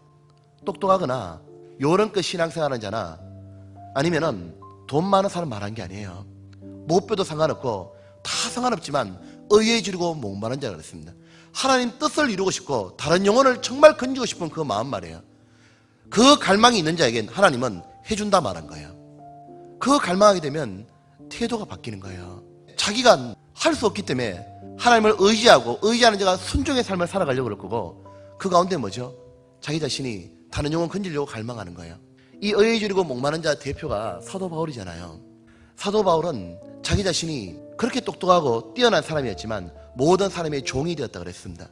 똑똑하거나 요런껏 신앙생활하는 자나 아니면은 돈 많은 사람 말한 게 아니에요. 못 배도 상관없고 다 상관없지만 의에 줄이고 목마른 자가 그랬습니다. 하나님 뜻을 이루고 싶고 다른 영혼을 정말 건지고 싶은 그 마음 말이에요. 그 갈망이 있는 자에겐 하나님은 해준다 말한 거예요. 그 갈망하게 되면 태도가 바뀌는 거예요. 자기가 할 수 없기 때문에 하나님을 의지하고 의지하는 자가 순종의 삶을 살아가려고 그럴 거고 그 가운데 뭐죠? 자기 자신이 다른 영혼 건지려고 갈망하는 거예요. 이 의에 줄이고 목마른 자 대표가 사도 바울이잖아요. 사도 바울은 자기 자신이 그렇게 똑똑하고 뛰어난 사람이었지만 모든 사람의 종이 되었다 그랬습니다.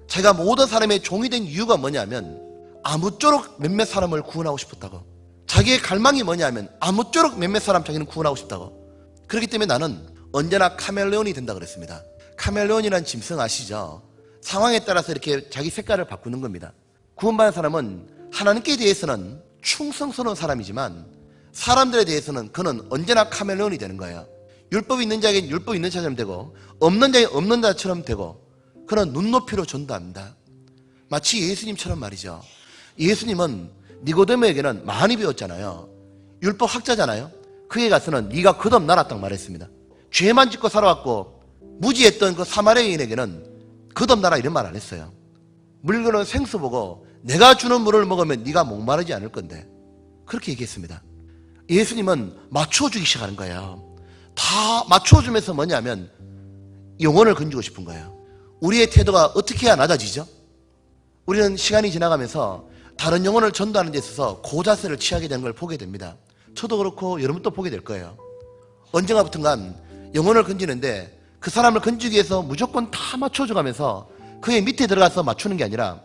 자기가 모든 사람의 종이 된 이유가 뭐냐면 아무쪼록 몇몇 사람을 구원하고 싶었다고. 자기의 갈망이 뭐냐면 아무쪼록 몇몇 사람 자기는 구원하고 싶다고. 그렇기 때문에 나는 언제나 카멜레온이 된다 그랬습니다. 카멜레온이라는 짐승 아시죠? 상황에 따라서 이렇게 자기 색깔을 바꾸는 겁니다. 구원받은 사람은 하나님께 대해서는 충성스러운 사람이지만 사람들에 대해서는 그는 언제나 카멜레온이 되는 거예요. 율법이 있는 자에게는 율법이 있는 자처럼 되고 없는 자에게 없는 자처럼 되고 그는 눈높이로 전도합니다. 마치 예수님처럼 말이죠. 예수님은 니고데모에게는 많이 배웠잖아요. 율법 학자잖아요. 그에 가서는 네가 거듭나라 말했습니다. 죄만 짓고 살아왔고 무지했던 그 사마리아인에게는 거듭나라 이런 말 안 했어요. 물건은 생수 보고 내가 주는 물을 먹으면 네가 목마르지 않을 건데 그렇게 얘기했습니다. 예수님은 맞춰주기 시작하는 거예요. 다 맞춰주면서 뭐냐면 영혼을 건지고 싶은 거예요. 우리의 태도가 어떻게 해야 낮아지죠? 우리는 시간이 지나가면서 다른 영혼을 전도하는 데 있어서 고자세를 취하게 되는 걸 보게 됩니다. 저도 그렇고 여러분도 보게 될 거예요. 언젠가부턴간 영혼을 건지는데 그 사람을 건지기 위해서 무조건 다 맞춰줘가면서 그의 밑에 들어가서 맞추는 게 아니라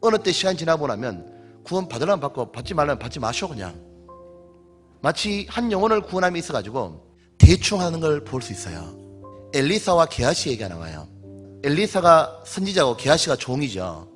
어느 때 시간 지나고 나면 구원 받으려면 받고 받지 말라면 받지 마셔 그냥 마치 한 영혼을 구원함이 있어가지고 대충 하는 걸 볼 수 있어요. 엘리사와 게하시 얘기가 나와요. 엘리사가 선지자고 게하시가 종이죠.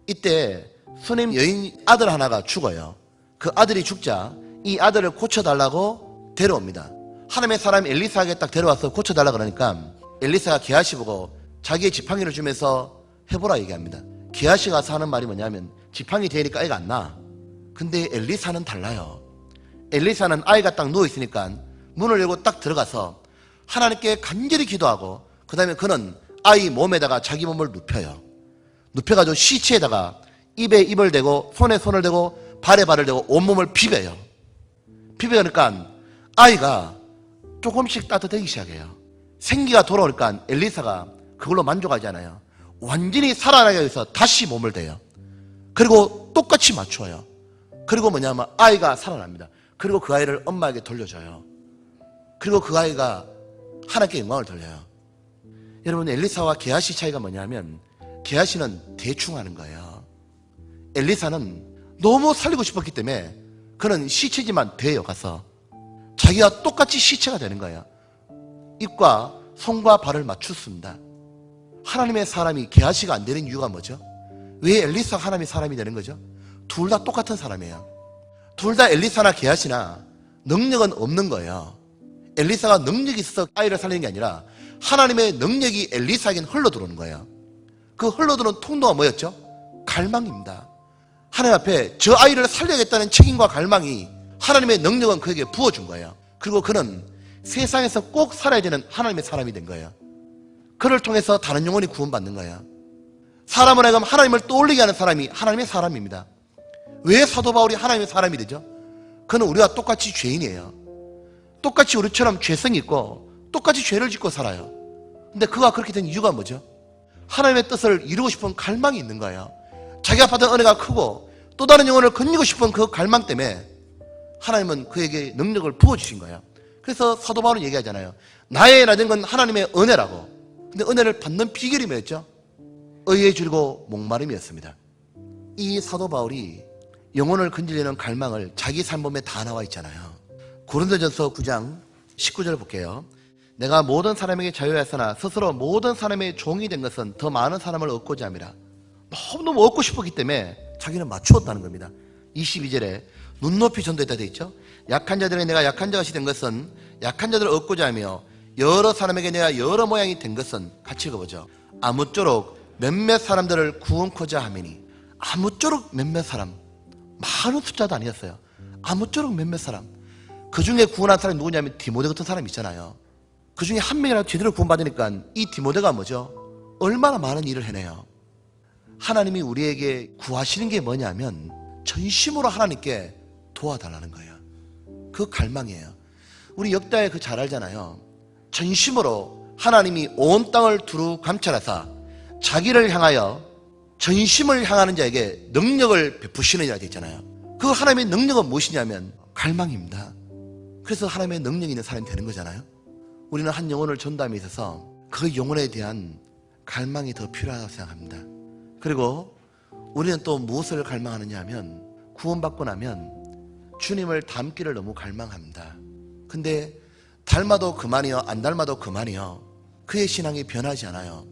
이때 수넴 여인 아들 하나가 죽어요. 그 아들이 죽자 이 아들을 고쳐달라고 데려옵니다. 하나님의 사람 엘리사에게 딱 데려와서 고쳐달라 그러니까 엘리사가 게하시 보고 자기의 지팡이를 주면서 해보라 얘기합니다. 게하시가 가서 하는 말이 뭐냐면 지팡이 되니까 애가 안 나. 근데 엘리사는 달라요. 엘리사는 아이가 딱 누워있으니까 문을 열고 딱 들어가서 하나님께 간절히 기도하고 그 다음에 그는 아이 몸에다가 자기 몸을 눕혀요. 눕혀가지고 시체에다가 입에 입을 대고 손에 손을 대고 발에 발을 대고 온몸을 비벼요. 비벼니까 아이가 조금씩 따뜻해지기 시작해요. 생기가 돌아오니까 엘리사가 그걸로 만족하지 않아요. 완전히 살아나기 위해서 다시 몸을 대요. 그리고 똑같이 맞춰요. 그리고 뭐냐면 아이가 살아납니다. 그리고 그 아이를 엄마에게 돌려줘요. 그리고 그 아이가 하나님께 영광을 돌려요. 여러분, 엘리사와 게하시 차이가 뭐냐면 게하시는 대충 하는 거예요. 엘리사는 너무 살리고 싶었기 때문에 그는 시체지만 돼요. 가서 자기가 똑같이 시체가 되는 거예요. 입과 손과 발을 맞췄습니다. 하나님의 사람이 게하시가 안 되는 이유가 뭐죠? 왜 엘리사가 하나님의 사람이 되는 거죠? 둘 다 똑같은 사람이에요. 둘 다 엘리사나 게하시나 능력은 없는 거예요. 엘리사가 능력이 있어서 아이를 살리는 게 아니라 하나님의 능력이 엘리사에게는 흘러들어오는 거예요. 그 흘러들어오는 통로가 뭐였죠? 갈망입니다. 하나님 앞에 저 아이를 살려야겠다는 책임과 갈망이 하나님의 능력은 그에게 부어준 거예요. 그리고 그는 세상에서 꼭 살아야 되는 하나님의 사람이 된 거예요. 그를 통해서 다른 영혼이 구원받는 거예요. 사람을 하여금 하나님을 떠올리게 하는 사람이 하나님의 사람입니다. 왜 사도 바울이 하나님의 사람이 되죠? 그는 우리와 똑같이 죄인이에요. 똑같이 우리처럼 죄성이 있고 똑같이 죄를 짓고 살아요. 근데 그가 그렇게 된 이유가 뭐죠? 하나님의 뜻을 이루고 싶은 갈망이 있는 거예요. 자기가 받은 은혜가 크고 또 다른 영혼을 건지고 싶은 그 갈망 때문에 하나님은 그에게 능력을 부어주신 거예요. 그래서 사도 바울은 얘기하잖아요. 나의 낮은 건 하나님의 은혜라고. 근데 은혜를 받는 비결이 뭐였죠? 의에 줄이고 목마름이었습니다. 이 사도 바울이 영혼을 건지려는 갈망을 자기 삶범에 다 나와 있잖아요. 고린도전서 9장 19절 볼게요. 내가 모든 사람에게 자유하였으나 스스로 모든 사람의 종이 된 것은 더 많은 사람을 얻고자 함이라. 너무너무 얻고 싶었기 때문에 자기는 맞추었다는 겁니다. 22절에 눈높이 전도했다 되어 있죠. 약한 자들에게 내가 약한 자것이 된 것은 약한 자들을 얻고자 하며 여러 사람에게 내가 여러 모양이 된 것은 같이 읽어보죠. 아무쪼록 몇몇 사람들을 구원코자 하매니. 아무쪼록 몇몇 사람, 많은 숫자도 아니었어요. 아무쪼록 몇몇 사람. 그 중에 구원한 사람이 누구냐면 디모데 같은 사람이 있잖아요. 그 중에 한 명이라도 제대로 구원받으니까 이 디모데가 뭐죠? 얼마나 많은 일을 해내요. 하나님이 우리에게 구하시는 게 뭐냐면 전심으로 하나님께 도와달라는 거예요. 그 갈망이에요. 우리 역다에 그 잘 알잖아요. 전심으로 하나님이 온 땅을 두루 감찰하사 자기를 향하여 전심을 향하는 자에게 능력을 베푸시는 자가 있잖아요. 그 하나님의 능력은 무엇이냐면 갈망입니다. 그래서 하나님의 능력이 있는 사람이 되는 거잖아요. 우리는 한 영혼을 전담에 있어서 그 영혼에 대한 갈망이 더 필요하다고 생각합니다. 그리고 우리는 또 무엇을 갈망하느냐 하면 구원받고 나면 주님을 닮기를 너무 갈망합니다. 근데 닮아도 그만이요, 안 닮아도 그만이요. 그의 신앙이 변하지 않아요.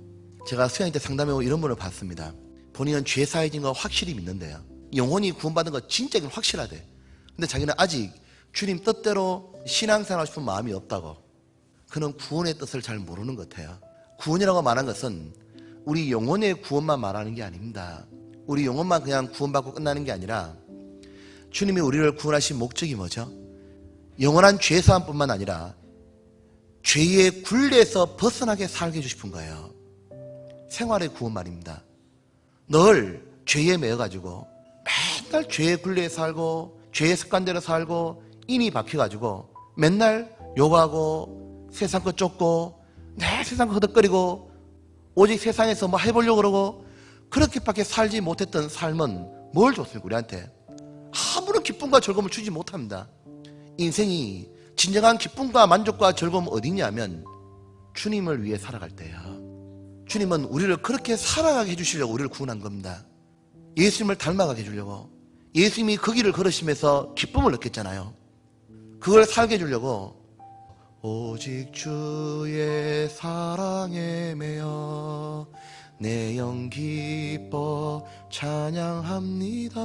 제가 수양이 때 상담해보고 이런 분을 봤습니다. 본인은 죄 사해진 거 확실히 믿는데요. 영혼이 구원받은 거 진짜 확실하대. 근데 자기는 아직 주님 뜻대로 신앙생활하고 싶은 마음이 없다고. 그는 구원의 뜻을 잘 모르는 것 같아요. 구원이라고 말한 것은 우리 영혼의 구원만 말하는 게 아닙니다. 우리 영혼만 그냥 구원받고 끝나는 게 아니라 주님이 우리를 구원하신 목적이 뭐죠? 영원한 죄사함뿐만 아니라 죄의 굴레에서 벗어나게 살게 해주고 싶은 거예요. 생활의 구원 말입니다. 늘 죄에 매여가지고 맨날 죄의 굴레에 살고 죄의 습관대로 살고 인이 박혀가지고 맨날 욕하고 세상 것 쫓고 내 세상 거 허덕거리고 오직 세상에서 뭐 해보려고 그러고 그렇게밖에 살지 못했던 삶은 뭘 줬습니까? 우리한테 아무런 기쁨과 즐거움을 주지 못합니다. 인생이 진정한 기쁨과 만족과 즐거움은 어디냐면 주님을 위해 살아갈 때예요. 주님은 우리를 그렇게 살아가게 해주시려고 우리를 구원한 겁니다. 예수님을 닮아가게 해주려고. 예수님이 그 길을 걸으시면서 기쁨을 느꼈잖아요. 그걸 살게 해주려고 오직 주의 사랑에 매여 내 영 기뻐 찬양합니다.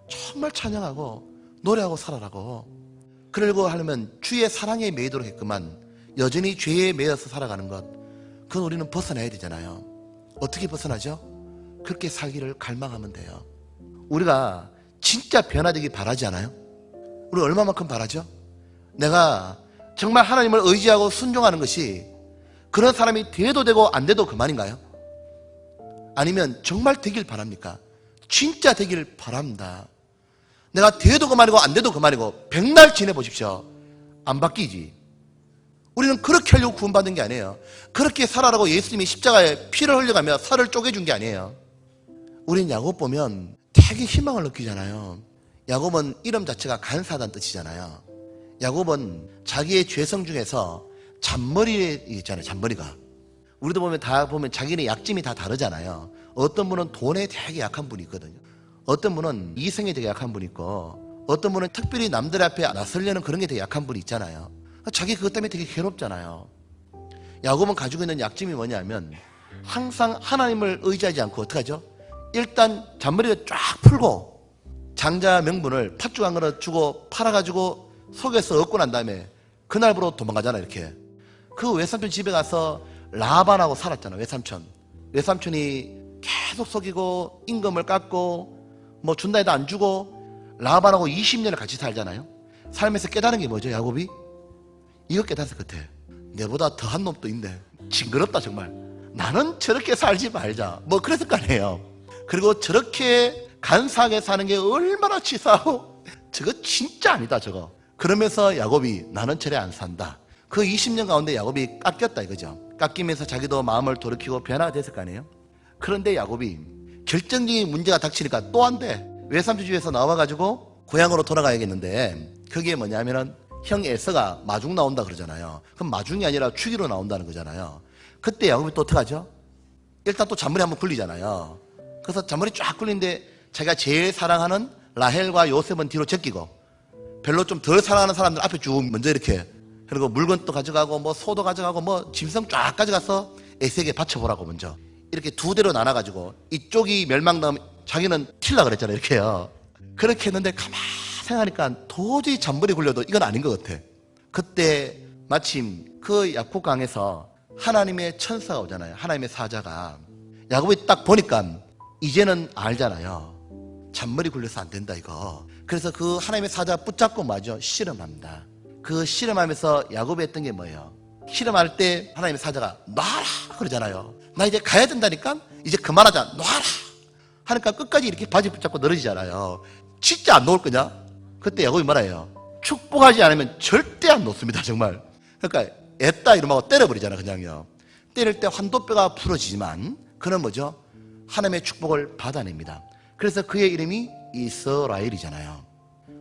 정말 찬양하고 노래하고 살아라고. 그러려고 하려면 주의 사랑에 매이도록 했구만 여전히 죄에 매여서 살아가는 것, 그건 우리는 벗어나야 되잖아요. 어떻게 벗어나죠? 그렇게 살기를 갈망하면 돼요. 우리가 진짜 변화되기 바라지 않아요? 우리 얼마만큼 바라죠? 내가 정말 하나님을 의지하고 순종하는 것이 그런 사람이 돼도 되고 안 돼도 그만인가요? 아니면 정말 되길 바랍니까? 진짜 되길 바랍니다. 내가 돼도 그만이고 안 돼도 그만이고 백날 지내보십시오. 안 바뀌지. 우리는 그렇게 하려고 구원받은 게 아니에요. 그렇게 살아라고 예수님이 십자가에 피를 흘려가며 살을 쪼개준 게 아니에요. 우린 야곱 보면 되게 희망을 느끼잖아요. 야곱은 이름 자체가 간사하다는 뜻이잖아요. 야곱은 자기의 죄성 중에서 잔머리 있잖아요. 잔머리가. 우리도 보면 다 보면 자기네 약점이 다 다르잖아요. 어떤 분은 돈에 되게 약한 분이 있거든요. 어떤 분은 이성에 되게 약한 분이 있고 어떤 분은 특별히 남들 앞에 나서려는 그런 게 되게 약한 분이 있잖아요. 자기 그것 때문에 되게 괴롭잖아요. 야곱은 가지고 있는 약점이 뭐냐면 항상 하나님을 의지하지 않고 어떻게 하죠? 일단 잔머리를 쫙 풀고 장자 명분을 팥죽 한 그릇 주고 팔아가지고 속에서 얻고 난 다음에 그날부로 도망가잖아. 이렇게 그 외삼촌 집에 가서 라반하고 살았잖아. 외삼촌이 계속 속이고 임금을 깎고 뭐 준다 해도 안 주고 라반하고 20년을 같이 살잖아요. 살면서 깨달은 게 뭐죠? 야곱이 이거 깨달았을 것 같아. 내보다 더한 놈도 있네. 징그럽다 정말. 나는 저렇게 살지 말자 뭐 그랬을 거 아니에요. 그리고 저렇게 간사하게 사는 게 얼마나 치사하고 저거 진짜 아니다 저거. 그러면서 야곱이 나는 저래 안 산다. 그 20년 가운데 야곱이 깎였다 이거죠. 깎이면서 자기도 마음을 돌이키고 변화가 됐을 거 아니에요. 그런데 야곱이 결정적인 문제가 닥치니까 또 안 돼. 외삼촌 집에서 나와가지고 고향으로 돌아가야겠는데 그게 뭐냐면은 형 에서가 마중 나온다 그러잖아요. 그럼 마중이 아니라 축의로 나온다는 거잖아요. 그때 야곱이 또 어떡하죠? 일단 또 잔머리 한번 굴리잖아요. 그래서 잔머리 쫙 굴리는데 자기가 제일 사랑하는 라헬과 요셉은 뒤로 제끼고 별로 좀 덜 사랑하는 사람들 앞에 쭉 먼저 이렇게, 그리고 물건도 가져가고 뭐 소도 가져가고 뭐 짐승 쫙 가져가서 에세에게 바쳐보라고 먼저 이렇게 두 대로 나눠가지고 이쪽이 멸망당하면 자기는 틸라 그랬잖아요. 이렇게요. 그렇게 했는데 가만 생각하니까 도저히 잔머리 굴려도 이건 아닌 것 같아. 그때 마침 그 야곱 강에서 하나님의 천사가 오잖아요. 하나님의 사자가. 야곱이 딱 보니까 이제는 알잖아요. 잔머리 굴려서 안 된다 이거. 그래서 그 하나님의 사자가 붙잡고 마죠. 씨름합니다. 그 씨름하면서 야곱이 했던 게 뭐예요? 씨름할 때 하나님의 사자가 놔라 그러잖아요. 나 이제 가야 된다니까 이제 그만하자 놔라 하니까 끝까지 이렇게 바지 붙잡고 늘어지잖아요. 진짜 안 놓을 거냐? 그때 야곱이 뭐라해요? 축복하지 않으면 절대 안 놓습니다. 정말. 그러니까 애따 이러면 때려버리잖아. 그냥요. 때릴 때 환도뼈가 부러지지만 그는 뭐죠? 하나님의 축복을 받아냅니다. 그래서 그의 이름이 이스라엘이잖아요.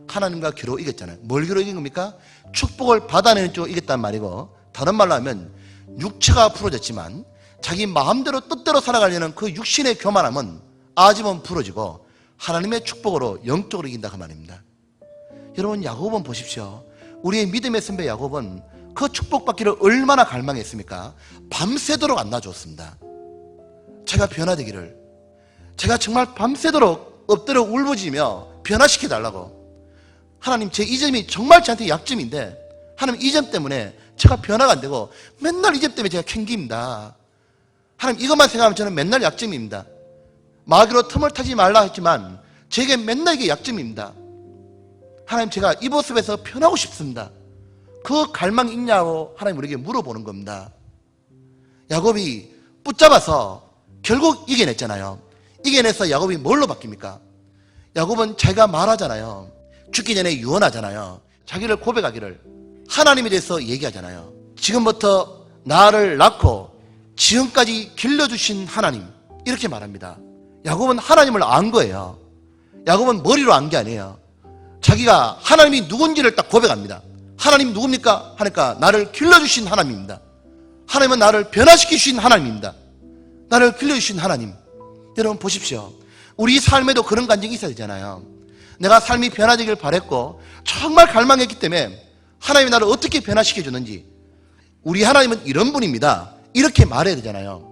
하나님과 겨루 이겼잖아요. 뭘 겨루 이긴 겁니까? 축복을 받아내는 쪽으로 이겼단 말이고, 다른 말로 하면 육체가 부러졌지만 자기 마음대로 뜻대로 살아가려는 그 육신의 교만함은 아집은 부러지고 하나님의 축복으로 영적으로 이긴다 그 말입니다. 여러분 야곱은 보십시오. 우리의 믿음의 선배 야곱은 그 축복받기를 얼마나 갈망했습니까? 밤새도록 안 놔줬습니다. 제가 변화되기를, 제가 정말 밤새도록 엎드려 울부짖으며 변화시켜달라고. 하나님 제 이 점이 정말 저한테 약점인데 하나님 이 점 때문에 제가 변화가 안 되고 맨날 이 점 때문에 제가 캥깁니다. 하나님 이것만 생각하면 저는 맨날 약점입니다. 마귀로 틈을 타지 말라 했지만 제게 맨날 이게 약점입니다. 하나님 제가 이 모습에서 변하고 싶습니다. 그 갈망이 있냐고 하나님 우리에게 물어보는 겁니다. 야곱이 붙잡아서 결국 이겨냈잖아요. 이겨내서 야곱이 뭘로 바뀝니까? 야곱은 자기가 말하잖아요. 죽기 전에 유언하잖아요. 자기를 고백하기를 하나님에 대해서 얘기하잖아요. 지금부터 나를 낳고 지금까지 길러주신 하나님, 이렇게 말합니다. 야곱은 하나님을 안 거예요. 야곱은 머리로 안 게 아니에요. 자기가 하나님이 누군지를 딱 고백합니다. 하나님 누굽니까? 하니까 나를 길러주신 하나님입니다. 하나님은 나를 변화시키신 하나님입니다. 나를 길러주신 하나님. 여러분 보십시오. 우리 삶에도 그런 간증이 있어야 되잖아요. 내가 삶이 변화되길 바랬고 정말 갈망했기 때문에 하나님이 나를 어떻게 변화시켜 주는지, 우리 하나님은 이런 분입니다, 이렇게 말해야 되잖아요.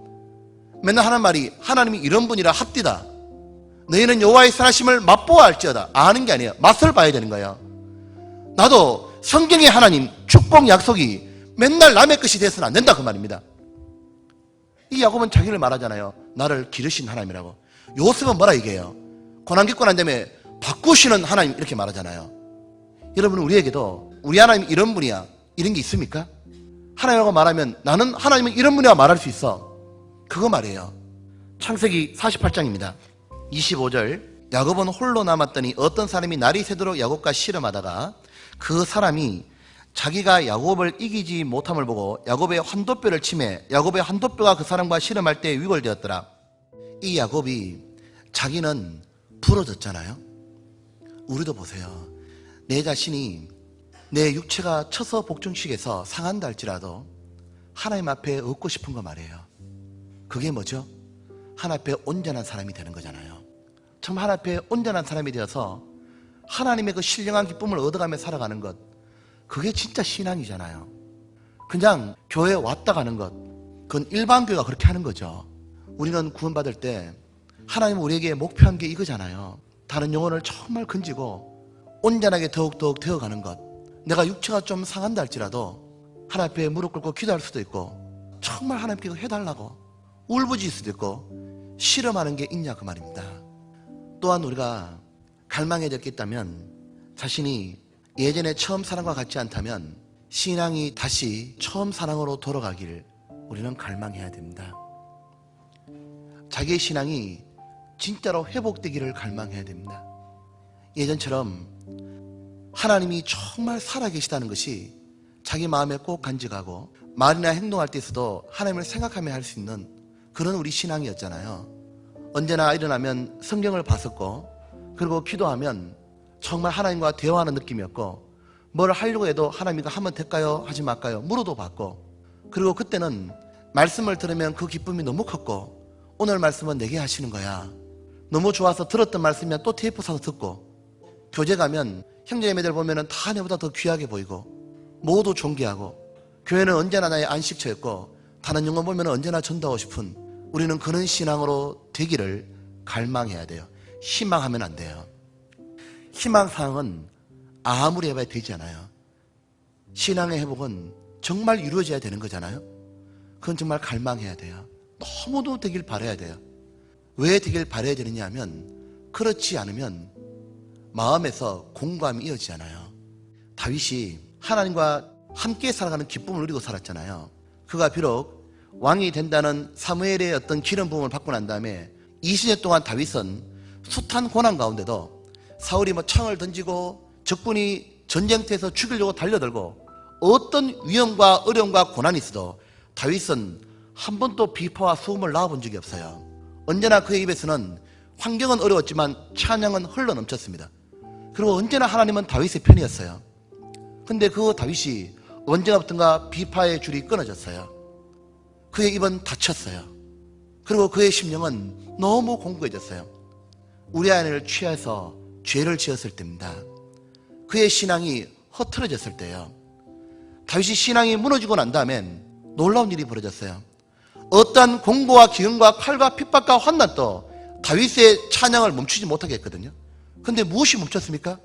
맨날 하는 말이 하나님이 이런 분이라 합디다, 너희는 여호와의 선하심을 맛보아 알지어다, 아는 게 아니에요. 맛을 봐야 되는 거예요. 나도 성경의 하나님 축복 약속이 맨날 남의 것이 돼서는 안 된다, 그 말입니다. 이 야곱은 자기를 말하잖아요. 나를 기르신 하나님이라고. 요셉은 뭐라 얘기해요? 고난 겪고 난 다음에 바꾸시는 하나님, 이렇게 말하잖아요. 여러분, 우리에게도 우리 하나님이 이런 분이야, 이런 게 있습니까? 하나님이라고 말하면 나는 하나님은 이런 분이야 말할 수 있어, 그거 말이에요. 창세기 48장입니다 25절. 야곱은 홀로 남았더니 어떤 사람이 날이 새도록 야곱과 씨름하다가 그 사람이 자기가 야곱을 이기지 못함을 보고 야곱의 환도뼈를 치매 야곱의 환도뼈가 그 사람과 씨름할 때 위골되었더라. 이 야곱이 자기는 부러졌잖아요. 우리도 보세요. 내 자신이 내 육체가 처서 복종식에서 상한다 할지라도 하나님 앞에 얻고 싶은 거 말이에요. 그게 뭐죠? 하나님 앞에 온전한 사람이 되는 거잖아요. 정말 하나님 앞에 온전한 사람이 되어서 하나님의 그 신령한 기쁨을 얻어가며 살아가는 것, 그게 진짜 신앙이잖아요. 그냥 교회에 왔다 가는 것, 그건 일반 교회가 그렇게 하는 거죠. 우리는 구원받을 때 하나님 우리에게 목표한 게 이거잖아요. 다른 영혼을 정말 건지고 온전하게 더욱더욱 되어가는 것. 내가 육체가 좀 상한다 할지라도 하나님 앞에 무릎 꿇고 기도할 수도 있고 정말 하나님께 해달라고 울부짖을 수도 있고 실험하는 게 있냐, 그 말입니다. 또한 우리가 갈망해졌겠다면, 자신이 예전에 처음 사랑과 같지 않다면 신앙이 다시 처음 사랑으로 돌아가길 우리는 갈망해야 됩니다. 자기의 신앙이 진짜로 회복되기를 갈망해야 됩니다. 예전처럼 하나님이 정말 살아계시다는 것이 자기 마음에 꼭 간직하고 말이나 행동할 때에서도 하나님을 생각하며 할 수 있는 그런 우리 신앙이었잖아요. 언제나 일어나면 성경을 봤었고, 그리고 기도하면 정말 하나님과 대화하는 느낌이었고, 뭘 하려고 해도 하나님 이거 하면 될까요? 하지 말까요? 물어도 받고, 그리고 그때는 말씀을 들으면 그 기쁨이 너무 컸고, 오늘 말씀은 내게 하시는 거야, 너무 좋아서 들었던 말씀이면 또 테이프 사서 듣고, 교제 가면 형제자매들 보면 다 내보다 더 귀하게 보이고 모두 존귀하고, 교회는 언제나 나의 안식처였고 다른 영혼 보면 언제나 전도하고 싶은, 우리는 그런 신앙으로 되기를 갈망해야 돼요. 희망하면 안 돼요. 희망사항은 아무리 해봐야 되지 않아요. 신앙의 회복은 정말 이루어져야 되는 거잖아요. 그건 정말 갈망해야 돼요. 너무도 되길 바라야 돼요. 왜 되길 바라야 되느냐 하면, 그렇지 않으면 마음에서 공감이 이어지지 않아요. 다윗이 하나님과 함께 살아가는 기쁨을 누리고 살았잖아요. 그가 비록 왕이 된다는 사무엘의 어떤 기름 부음을 받고 난 다음에 20년 동안 다윗은 숱한 고난 가운데도, 사울이 창을 던지고 적군이 전쟁터에서 죽이려고 달려들고 어떤 위험과 어려움과 고난이 있어도 다윗은 한 번도 비파와 수음을 낳아본 적이 없어요. 언제나 그의 입에서는 환경은 어려웠지만 찬양은 흘러넘쳤습니다. 그리고 언제나 하나님은 다윗의 편이었어요. 근데 그 다윗이 언제부턴가 비파의 줄이 끊어졌어요. 그의 입은 닫혔어요. 그리고 그의 심령은 너무 공고해졌어요. 우리아 안을 취해서 죄를 지었을 때입니다. 그의 신앙이 흐트러졌을 때예요. 다윗이 신앙이 무너지고 난 다음엔 놀라운 일이 벌어졌어요. 어떠한 공고와 기근과 칼과 핍박과 환난도 다윗의 찬양을 멈추지 못하게 했거든요. 근데 무엇이 멈췄습니까?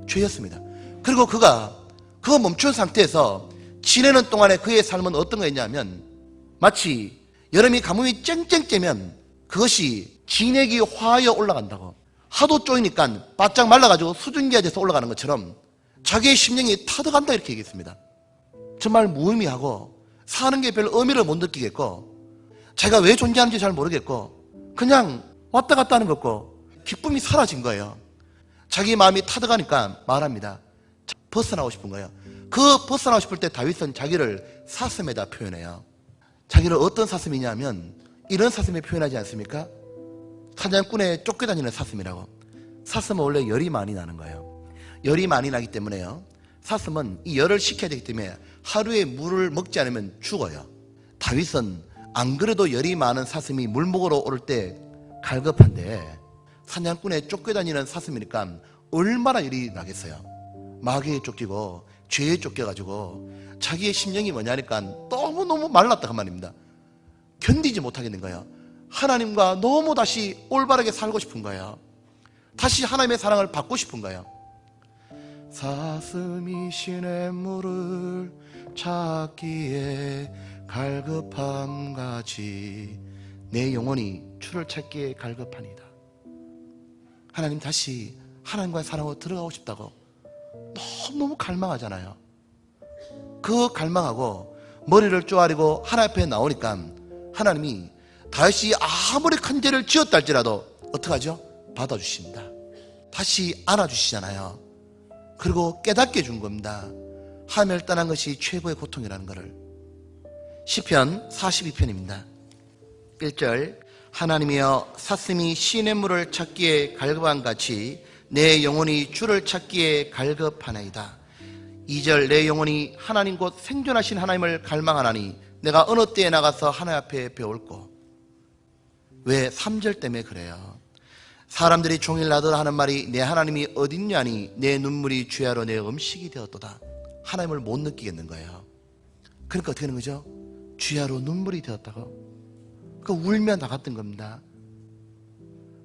죄였습니다. 그리고 그가 그 멈춘 상태에서 지내는 동안에 그의 삶은 어떤 거였냐면, 마치 여름이 가뭄이 쨍쨍 쬐면 그것이 진액이 화하여 올라간다고, 하도 쪼이니까 바짝 말라가지고 수증기가 돼서 올라가는 것처럼 자기의 심령이 타들어간다, 이렇게 얘기했습니다. 정말 무의미하고 사는 게 별 의미를 못 느끼겠고, 자기가 왜 존재하는지 잘 모르겠고, 그냥 왔다 갔다 하는 거고 기쁨이 사라진 거예요. 자기 마음이 타들어가니까 말합니다. 벗어나고 싶은 거예요. 그 벗어나고 싶을 때 다윗은 자기를 사슴에다 표현해요. 자기를 어떤 사슴이냐면 이런 사슴에 표현하지 않습니까? 사냥꾼에 쫓겨다니는 사슴이라고. 사슴은 원래 열이 많이 나는 거예요. 열이 많이 나기 때문에요, 사슴은 이 열을 식혀야 되기 때문에 하루에 물을 먹지 않으면 죽어요. 다윗은 안 그래도 열이 많은 사슴이 물 먹으러 오를 때 갈급한데 사냥꾼에 쫓겨다니는 사슴이니까 얼마나 일이 나겠어요. 마귀에 쫓기고 죄에 쫓겨가지고 자기의 심령이 뭐냐니까 너무너무 말랐다 그 말입니다. 견디지 못하게 된 거예요. 하나님과 너무 다시 올바르게 살고 싶은 거예요. 다시 하나님의 사랑을 받고 싶은 거예요. 사슴이 시냇물을 찾기에 갈급함 같이 내 영혼이 주를 찾기에 갈급하니다. 하나님 다시 하나님과의 사랑으로 들어가고 싶다고 너무너무 갈망하잖아요. 그 갈망하고 머리를 쪼아리고 하나님 앞에 나오니까 하나님이 다시 아무리 큰 죄를 지었다 할지라도 어떡하죠? 받아주십니다. 다시 안아주시잖아요. 그리고 깨닫게 준 겁니다. 하나님을 떠난 것이 최고의 고통이라는 것을. 시편 42편입니다 1절 하나님이여 사슴이 시냇물을 찾기에 갈급한 같이 내 영혼이 주를 찾기에 갈급하나이다. 2절 내 영혼이 하나님 곧 생존하신 하나님을 갈망하나니 내가 어느 때에 나가서 하나님 앞에 배울꼬. 왜 3절 때문에 그래요. 사람들이 종일 나더러 하는 말이 내 하나님이 어딨냐니 내 눈물이 주야로 내 음식이 되었도다. 하나님을 못 느끼겠는 거예요. 그러니까 어떻게 하는 거죠? 주야로 눈물이 되었다고. 그 울면 나갔던 겁니다.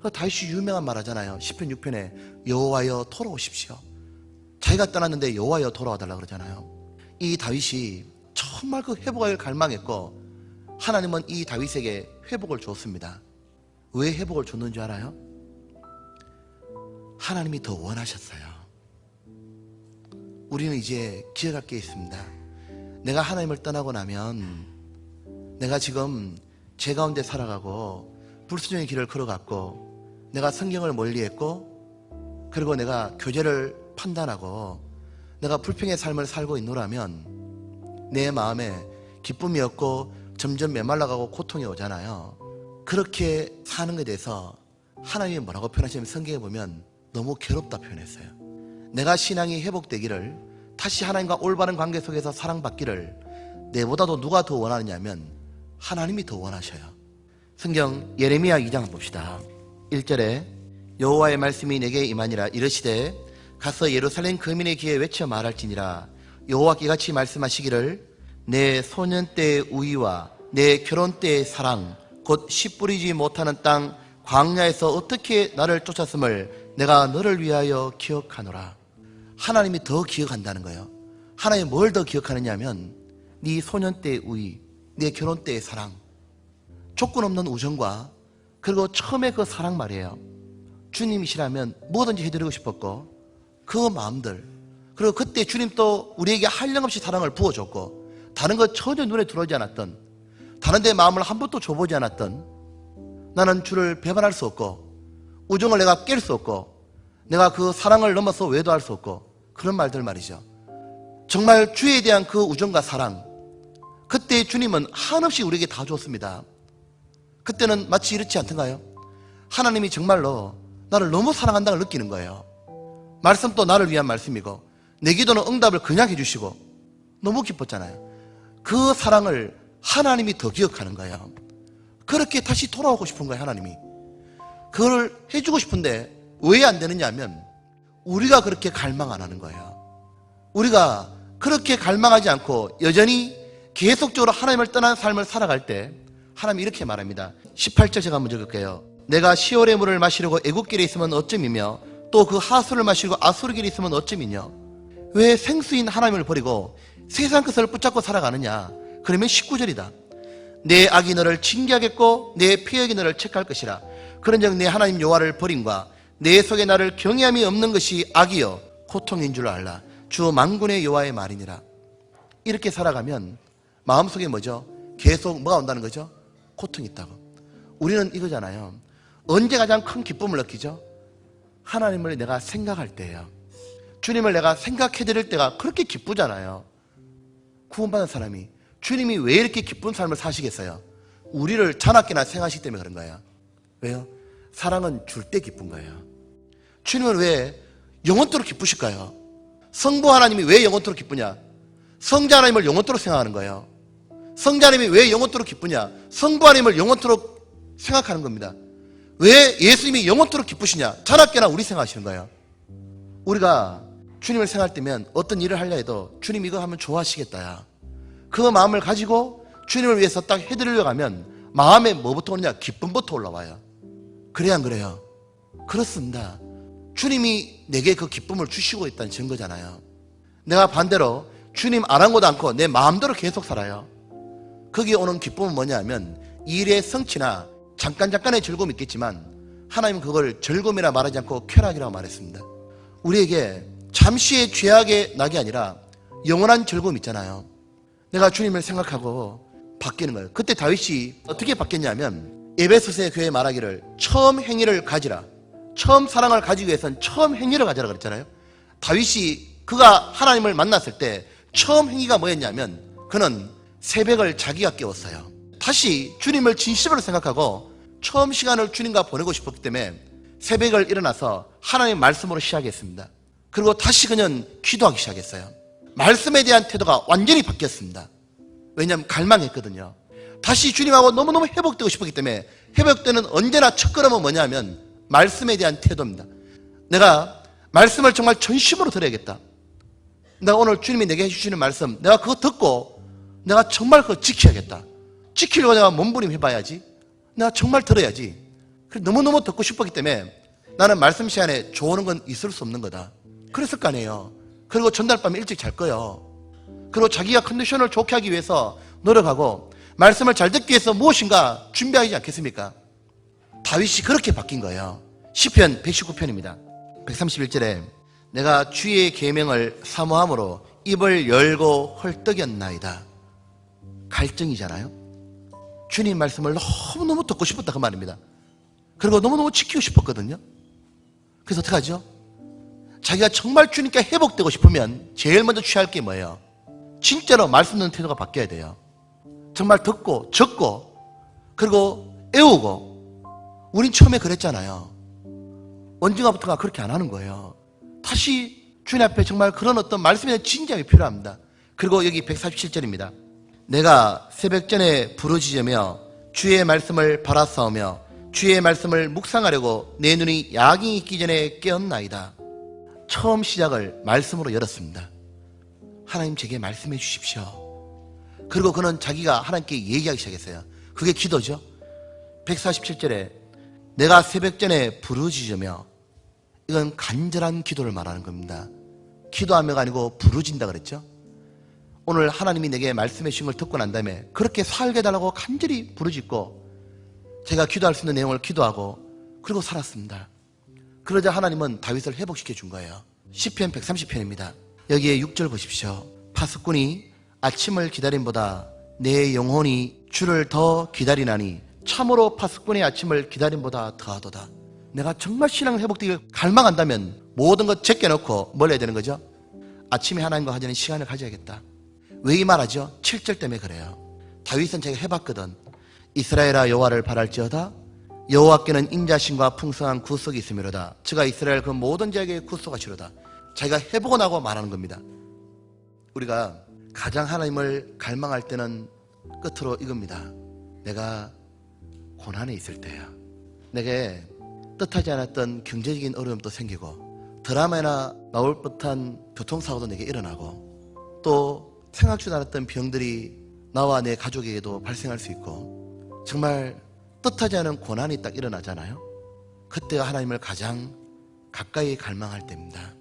그 다윗이 유명한 말 하잖아요. 시편 6편에 여호와여 돌아오십시오. 자기가 떠났는데 여호와여 돌아와 달라고 그러잖아요. 이 다윗이 정말 그 회복을 갈망했고 하나님은 이 다윗에게 회복을 줬습니다. 왜 회복을 줬는 줄 알아요? 하나님이 더 원하셨어요. 우리는 이제 기억할 게 있습니다. 내가 하나님을 떠나고 나면 내가 지금 죄 가운데 살아가고 불순종의 길을 걸어갔고 내가 성경을 멀리했고 그리고 내가 교제를 판단하고 내가 불평의 삶을 살고 있노라면 내 마음에 기쁨이 없고 점점 메말라가고 고통이 오잖아요. 그렇게 사는 것에 대해서 하나님이 뭐라고 표현하시면 성경에 보면 너무 괴롭다 표현했어요. 내가 신앙이 회복되기를 다시 하나님과 올바른 관계 속에서 사랑받기를 내보다도 누가 더 원하느냐면 하나님이 더 원하셔요. 성경 예레미야 2장 한번 봅시다. 1절에 여호와의 말씀이 내게 임하니라 이르시되 가서 예루살렘 거민의 귀에 외쳐 말할지니라 여호와께 같이 말씀하시기를 내 소년 때의 우위와 내 결혼 때의 사랑 곧 씨 뿌리지 못하는 땅 광야에서 어떻게 나를 쫓았음을 내가 너를 위하여 기억하노라. 하나님이 더 기억한다는 거예요. 하나님이 뭘 더 기억하느냐 하면 네 소년 때의 우위, 내 결혼 때의 사랑, 조건 없는 우정과 그리고 처음에 그 사랑 말이에요. 주님이시라면 뭐든지 해드리고 싶었고 그 마음들, 그리고 그때 주님 또 우리에게 한량없이 사랑을 부어줬고 다른 거 전혀 눈에 들어오지 않았던, 다른 데 마음을 한 번도 줘보지 않았던, 나는 주를 배반할 수 없고 우정을 내가 깰 수 없고 내가 그 사랑을 넘어서 외도할 수 없고 그런 말들 말이죠. 정말 주에 대한 그 우정과 사랑, 그때 주님은 한없이 우리에게 다 줬습니다. 그때는 마치 이렇지 않던가요? 하나님이 정말로 나를 너무 사랑한다는 걸 느끼는 거예요. 말씀도 나를 위한 말씀이고 내 기도는 응답을 그냥 해주시고 너무 기뻤잖아요. 그 사랑을 하나님이 더 기억하는 거예요. 그렇게 다시 돌아오고 싶은 거예요. 하나님이 그걸 해주고 싶은데 왜 안 되느냐 하면 우리가 그렇게 갈망 안 하는 거예요. 우리가 그렇게 갈망하지 않고 여전히 계속적으로 하나님을 떠난 삶을 살아갈 때 하나님이 이렇게 말합니다. 18절 제가 한번 읽을게요. 내가 시올의 물을 마시려고 애국길에 있으면 어쩜이며 또 그 하수를 마시려고 아수르길에 있으면 어쩜이뇨. 왜 생수인 하나님을 버리고 세상 것을 붙잡고 살아가느냐. 그러면 19절이다. 내 악이 너를 징계하겠고 내 폐역이 너를 책할 것이라. 그런즉 내 하나님 여호와를 버림과 내 속에 나를 경외함이 없는 것이 악이요 고통인 줄 알라. 주 만군의 여호와의 말이니라. 이렇게 살아가면 마음속에 뭐죠? 계속 뭐가 온다는 거죠? 고통이 있다고. 우리는 이거잖아요. 언제 가장 큰 기쁨을 느끼죠? 하나님을 내가 생각할 때예요. 주님을 내가 생각해드릴 때가 그렇게 기쁘잖아요. 구원받은 사람이 주님이 왜 이렇게 기쁜 삶을 사시겠어요? 우리를 자나깨나 생각하시기 때문에 그런 거예요. 왜요? 사랑은 줄 때 기쁜 거예요. 주님은 왜 영원토록 기쁘실까요? 성부 하나님이 왜 영원토록 기쁘냐? 성자 하나님을 영원토록 생각하는 거예요. 성자 하나님이 왜 영원토록 기쁘냐? 성부 하나님을 영원토록 생각하는 겁니다. 왜 예수님이 영원토록 기쁘시냐? 자나깨나 우리 생각하시는 거예요. 우리가 주님을 생각할 때면 어떤 일을 하려 해도 주님 이거 하면 좋아하시겠다. 그 마음을 가지고 주님을 위해서 딱 해드리려고 하면 마음에 뭐부터 오느냐? 기쁨부터 올라와요. 그래야 안 그래요? 그렇습니다. 주님이 내게 그 기쁨을 주시고 있다는 증거잖아요. 내가 반대로 주님 아랑곳 않고 내 마음대로 계속 살아요. 거기에 오는 기쁨은 뭐냐 하면 일의 성취나 잠깐의 즐거움이 있겠지만 하나님은 그걸 즐거움이라 말하지 않고 쾌락이라고 말했습니다. 우리에게 잠시의 죄악의 낙이 아니라 영원한 즐거움 있잖아요. 내가 주님을 생각하고 바뀌는 거예요. 그때 다윗이 어떻게 바뀌었냐면 에베소서의 교회에 말하기를 처음 행위를 가지라. 처음 사랑을 가지기 위해서는 처음 행위를 가지라 그랬잖아요. 다윗이 그가 하나님을 만났을 때 처음 행위가 뭐였냐면 그는 새벽을 자기가 깨웠어요. 다시 주님을 진심으로 생각하고 처음 시간을 주님과 보내고 싶었기 때문에 새벽을 일어나서 하나님의 말씀으로 시작했습니다. 그리고 다시 그는 기도하기 시작했어요. 말씀에 대한 태도가 완전히 바뀌었습니다. 왜냐하면 갈망했거든요. 다시 주님하고 너무너무 회복되고 싶었기 때문에 회복되는 언제나 첫걸음은 뭐냐면 말씀에 대한 태도입니다. 내가 말씀을 정말 전심으로 들어야겠다. 내가 오늘 주님이 내게 해주시는 말씀 내가 그거 듣고 내가 정말 그거 지켜야겠다. 지키려고 내가 몸부림 해봐야지. 내가 정말 들어야지. 너무너무 듣고 싶었기 때문에 나는 말씀 시간에 좋은 건 있을 수 없는 거다. 그랬을 거 아니에요. 그리고 전날 밤에 일찍 잘 거예요. 그리고 자기가 컨디션을 좋게 하기 위해서 노력하고 말씀을 잘 듣기 위해서 무엇인가 준비하지 않겠습니까? 다윗이 그렇게 바뀐 거예요. 시편 119편입니다. 131절에 내가 주의 계명을 사모함으로 입을 열고 헐떡였나이다. 갈증이잖아요. 주님 말씀을 너무너무 듣고 싶었다 그 말입니다. 그리고 너무너무 지키고 싶었거든요. 그래서 어떻게 하죠? 자기가 정말 주님께 회복되고 싶으면 제일 먼저 취할 게 뭐예요? 진짜로 말씀 듣는 태도가 바뀌어야 돼요. 정말 듣고 적고 그리고 애우고. 우린 처음에 그랬잖아요. 언젠가부터가 그렇게 안 하는 거예요. 다시 주님 앞에 정말 그런 어떤 말씀에 대한 진지함이 필요합니다. 그리고 여기 147절입니다. 내가 새벽 전에 부르짖으며 주의 말씀을 바라싸우며 주의 말씀을 묵상하려고 내 눈이 야경이 있기 전에 깨었나이다. 처음 시작을 말씀으로 열었습니다. 하나님 제게 말씀해 주십시오. 그리고 그는 자기가 하나님께 얘기하기 시작했어요. 그게 기도죠. 147절에 내가 새벽 전에 부르짖으며, 이건 간절한 기도를 말하는 겁니다. 기도하며가 아니고 부르짖는다 그랬죠. 오늘 하나님이 내게 말씀해 주신 걸 듣고 난 다음에 그렇게 살게 해달라고 간절히 부르짖고 제가 기도할 수 있는 내용을 기도하고 그리고 살았습니다. 그러자 하나님은 다윗을 회복시켜 준 거예요. 시편 130편입니다. 여기에 6절 보십시오. 파수꾼이 아침을 기다림보다 내 영혼이 주를 더 기다리나니 참으로 파수꾼의 아침을 기다림보다 더하도다. 내가 정말 신앙 회복되길 갈망한다면 모든 것 제껴놓고 뭘 해야 되는 거죠? 아침에 하나님과 하자는 시간을 가져야겠다. 왜 이 말하죠? 7절 때문에 그래요. 다윗은 제가 해봤거든. 이스라엘아 여호와를 바랄지어다. 여호와께는 인자심과 풍성한 구속이 있음이로다. 저가 이스라엘 그 모든 자에게 구속하시로다. 자기가 해보고 나고 말하는 겁니다. 우리가 가장 하나님을 갈망할 때는 끝으로 이겁니다. 내가 고난에 있을 때야. 내게 뜻하지 않았던 경제적인 어려움도 생기고 드라마나 나올 법한 교통사고도 내게 일어나고 또 생각지도 않았던 병들이 나와 내 가족에게도 발생할 수 있고 정말 뜻하지 않은 고난이 딱 일어나잖아요. 그때가 하나님을 가장 가까이 갈망할 때입니다.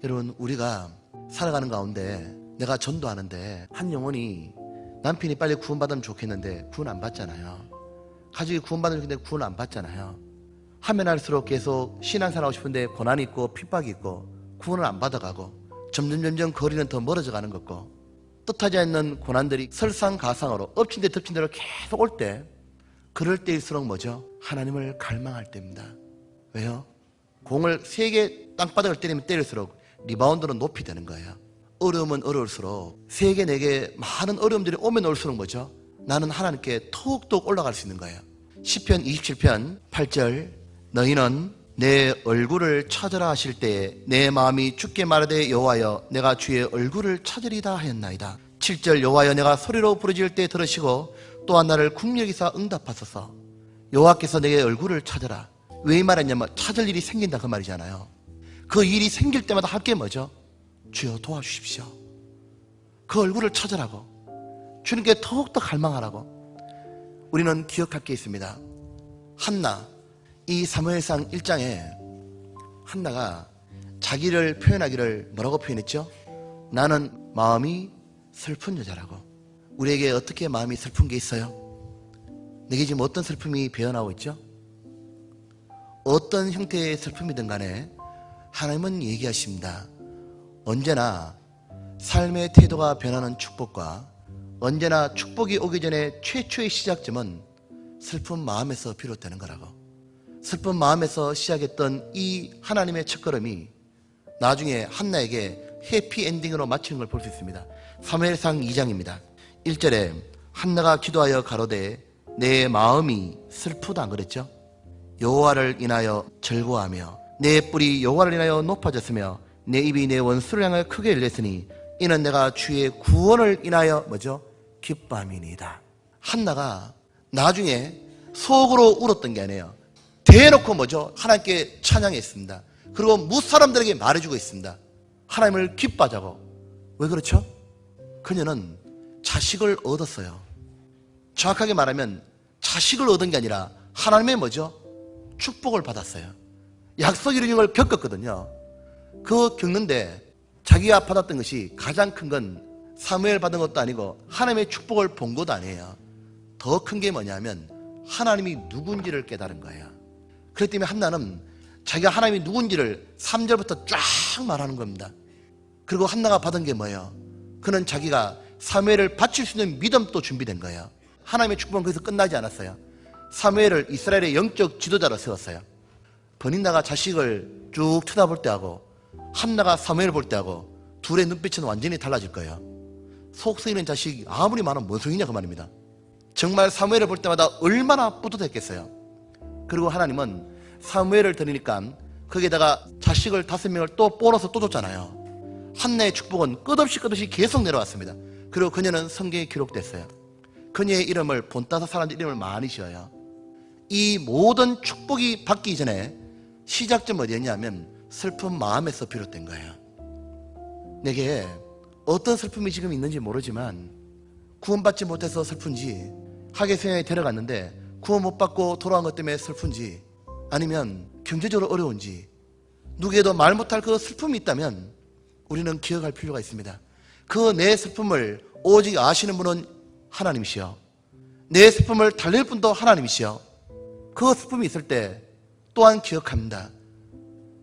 여러분, 우리가 살아가는 가운데 내가 전도하는데 한 영혼이 남편이 빨리 구원받으면 좋겠는데 구원 안 받잖아요. 가족이 구원받으면 좋겠는데 구원 안 받잖아요. 하면 할수록 계속 신앙생활하고 싶은데 고난이 있고 핍박이 있고 구원을 안 받아가고 점점 거리는 더 멀어져 가는 거고 뜻하지 않는 고난들이 설상가상으로 엎친 데 덮친 대로 계속 올 때 그럴 때일수록 뭐죠? 하나님을 갈망할 때입니다. 왜요? 공을 3개 땅바닥을 때리면 때릴수록 리바운드는 높이 되는 거예요. 어려움은 어려울수록 3개, 4개 많은 어려움들이 오면 올수록 뭐죠? 나는 하나님께 더욱더욱 올라갈 수 있는 거예요. 시편 27편 8절 너희는 내 얼굴을 찾으라 하실 때에 내 마음이 주께 말하되 여호와여 내가 주의 얼굴을 찾으리다 하였나이다. 7절 여호와여 내가 소리로 부르짖을 때 들으시고 또한 나를 국력이사 응답하소서. 여호와께서 내게 얼굴을 찾으라. 왜 이 말했냐면 찾을 일이 생긴다 그 말이잖아요. 그 일이 생길 때마다 할 게 뭐죠? 주여 도와주십시오. 그 얼굴을 찾으라고, 주님께 더욱더 갈망하라고. 우리는 기억할 게 있습니다. 한나, 이 사무엘상 1장에 한나가 자기를 표현하기를 뭐라고 표현했죠? 나는 마음이 슬픈 여자라고. 우리에게 어떻게 마음이 슬픈 게 있어요? 내게 지금 어떤 슬픔이 배어나오고 있죠? 어떤 형태의 슬픔이든 간에 하나님은 얘기하십니다. 언제나 삶의 태도가 변하는 축복과 언제나 축복이 오기 전에 최초의 시작점은 슬픈 마음에서 비롯되는 거라고. 슬픈 마음에서 시작했던 이 하나님의 첫걸음이 나중에 한나에게 해피엔딩으로 마치는 걸 볼 수 있습니다. 사무엘상 2장입니다 1절에 한나가 기도하여 가로되 내 마음이 슬프다 안 그랬죠? 여호와를 인하여 즐거워하며 내 뿔이 여호와를 인하여 높아졌으며 내 입이 내 원수를 향하여 크게 열렸으니 이는 내가 주의 구원을 인하여 뭐죠? 기뻐함이니이다. 한나가 나중에 속으로 울었던 게 아니에요. 대놓고 뭐죠? 하나님께 찬양했습니다. 그리고 무사람들에게 말해주고 있습니다. 하나님을 기뻐하자고. 왜 그렇죠? 그녀는 자식을 얻었어요. 정확하게 말하면 자식을 얻은 게 아니라 하나님의 뭐죠? 축복을 받았어요. 약속 이루는 걸 겪었거든요. 그거 겪는데 자기가 받았던 것이 가장 큰 건 사무엘 받은 것도 아니고 하나님의 축복을 본 것도 아니에요. 더 큰 게 뭐냐면 하나님이 누군지를 깨달은 거예요. 그렇기 때문에 한나는 자기가 하나님이 누군지를 3절부터 쫙 말하는 겁니다. 그리고 한나가 받은 게 뭐예요? 그는 자기가 사무엘을 바칠 수 있는 믿음도 준비된 거예요. 하나님의 축복은 거기서 끝나지 않았어요. 사무엘을 이스라엘의 영적 지도자로 세웠어요. 버닌나가 자식을 쭉 쳐다볼 때하고 한나가 사무엘을 볼 때하고 둘의 눈빛은 완전히 달라질 거예요. 속 쓰이는 자식이 아무리 많으면 뭔 소리냐 그 말입니다. 정말 사무엘을 볼 때마다 얼마나 뿌듯했겠어요. 그리고 하나님은 사무엘을 드리니까 거기에다가 자식을 5명을 또 보너스 또 줬잖아요. 한나의 축복은 끝없이 계속 내려왔습니다. 그리고 그녀는 성경에 기록됐어요. 그녀의 이름을 본따서 사람들 이름을 많이 지어요. 이 모든 축복이 받기 전에 시작점 어디였냐면 슬픈 마음에서 비롯된 거예요. 내게 어떤 슬픔이 지금 있는지 모르지만 구원받지 못해서 슬픈지, 하계수양에 데려갔는데 구원 못 받고 돌아온 것 때문에 슬픈지, 아니면 경제적으로 어려운지, 누구에도 말 못할 그 슬픔이 있다면 우리는 기억할 필요가 있습니다. 그 내 슬픔을 오직 아시는 분은 하나님이시여, 내 슬픔을 달랠 분도 하나님이시여. 그 슬픔이 있을 때 또한 기억합니다.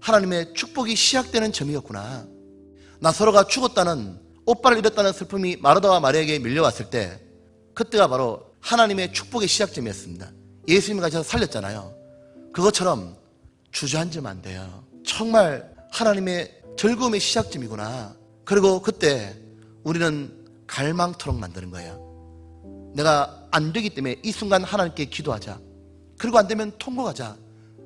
하나님의 축복이 시작되는 점이었구나. 나사로가 죽었다는, 오빠를 잃었다는 슬픔이 마르다와 마리아에게 밀려왔을 때 그때가 바로 하나님의 축복의 시작점이었습니다. 예수님이 가셔서 살렸잖아요. 그것처럼 주저앉으면 안 돼요. 정말 하나님의 즐거움의 시작점이구나. 그리고 그때 우리는 갈망토록 만드는 거예요. 내가 안 되기 때문에 이 순간 하나님께 기도하자. 그리고 안 되면 통곡하자.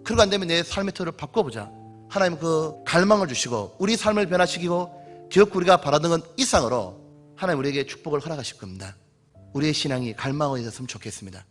그리고 안 되면 내 삶의 틀을 바꿔보자. 하나님 그 갈망을 주시고 우리 삶을 변화시키고 기어코 우리가 바라던 것 이상으로 하나님 우리에게 축복을 허락하실 겁니다. 우리의 신앙이 갈망이 되었으면 좋겠습니다.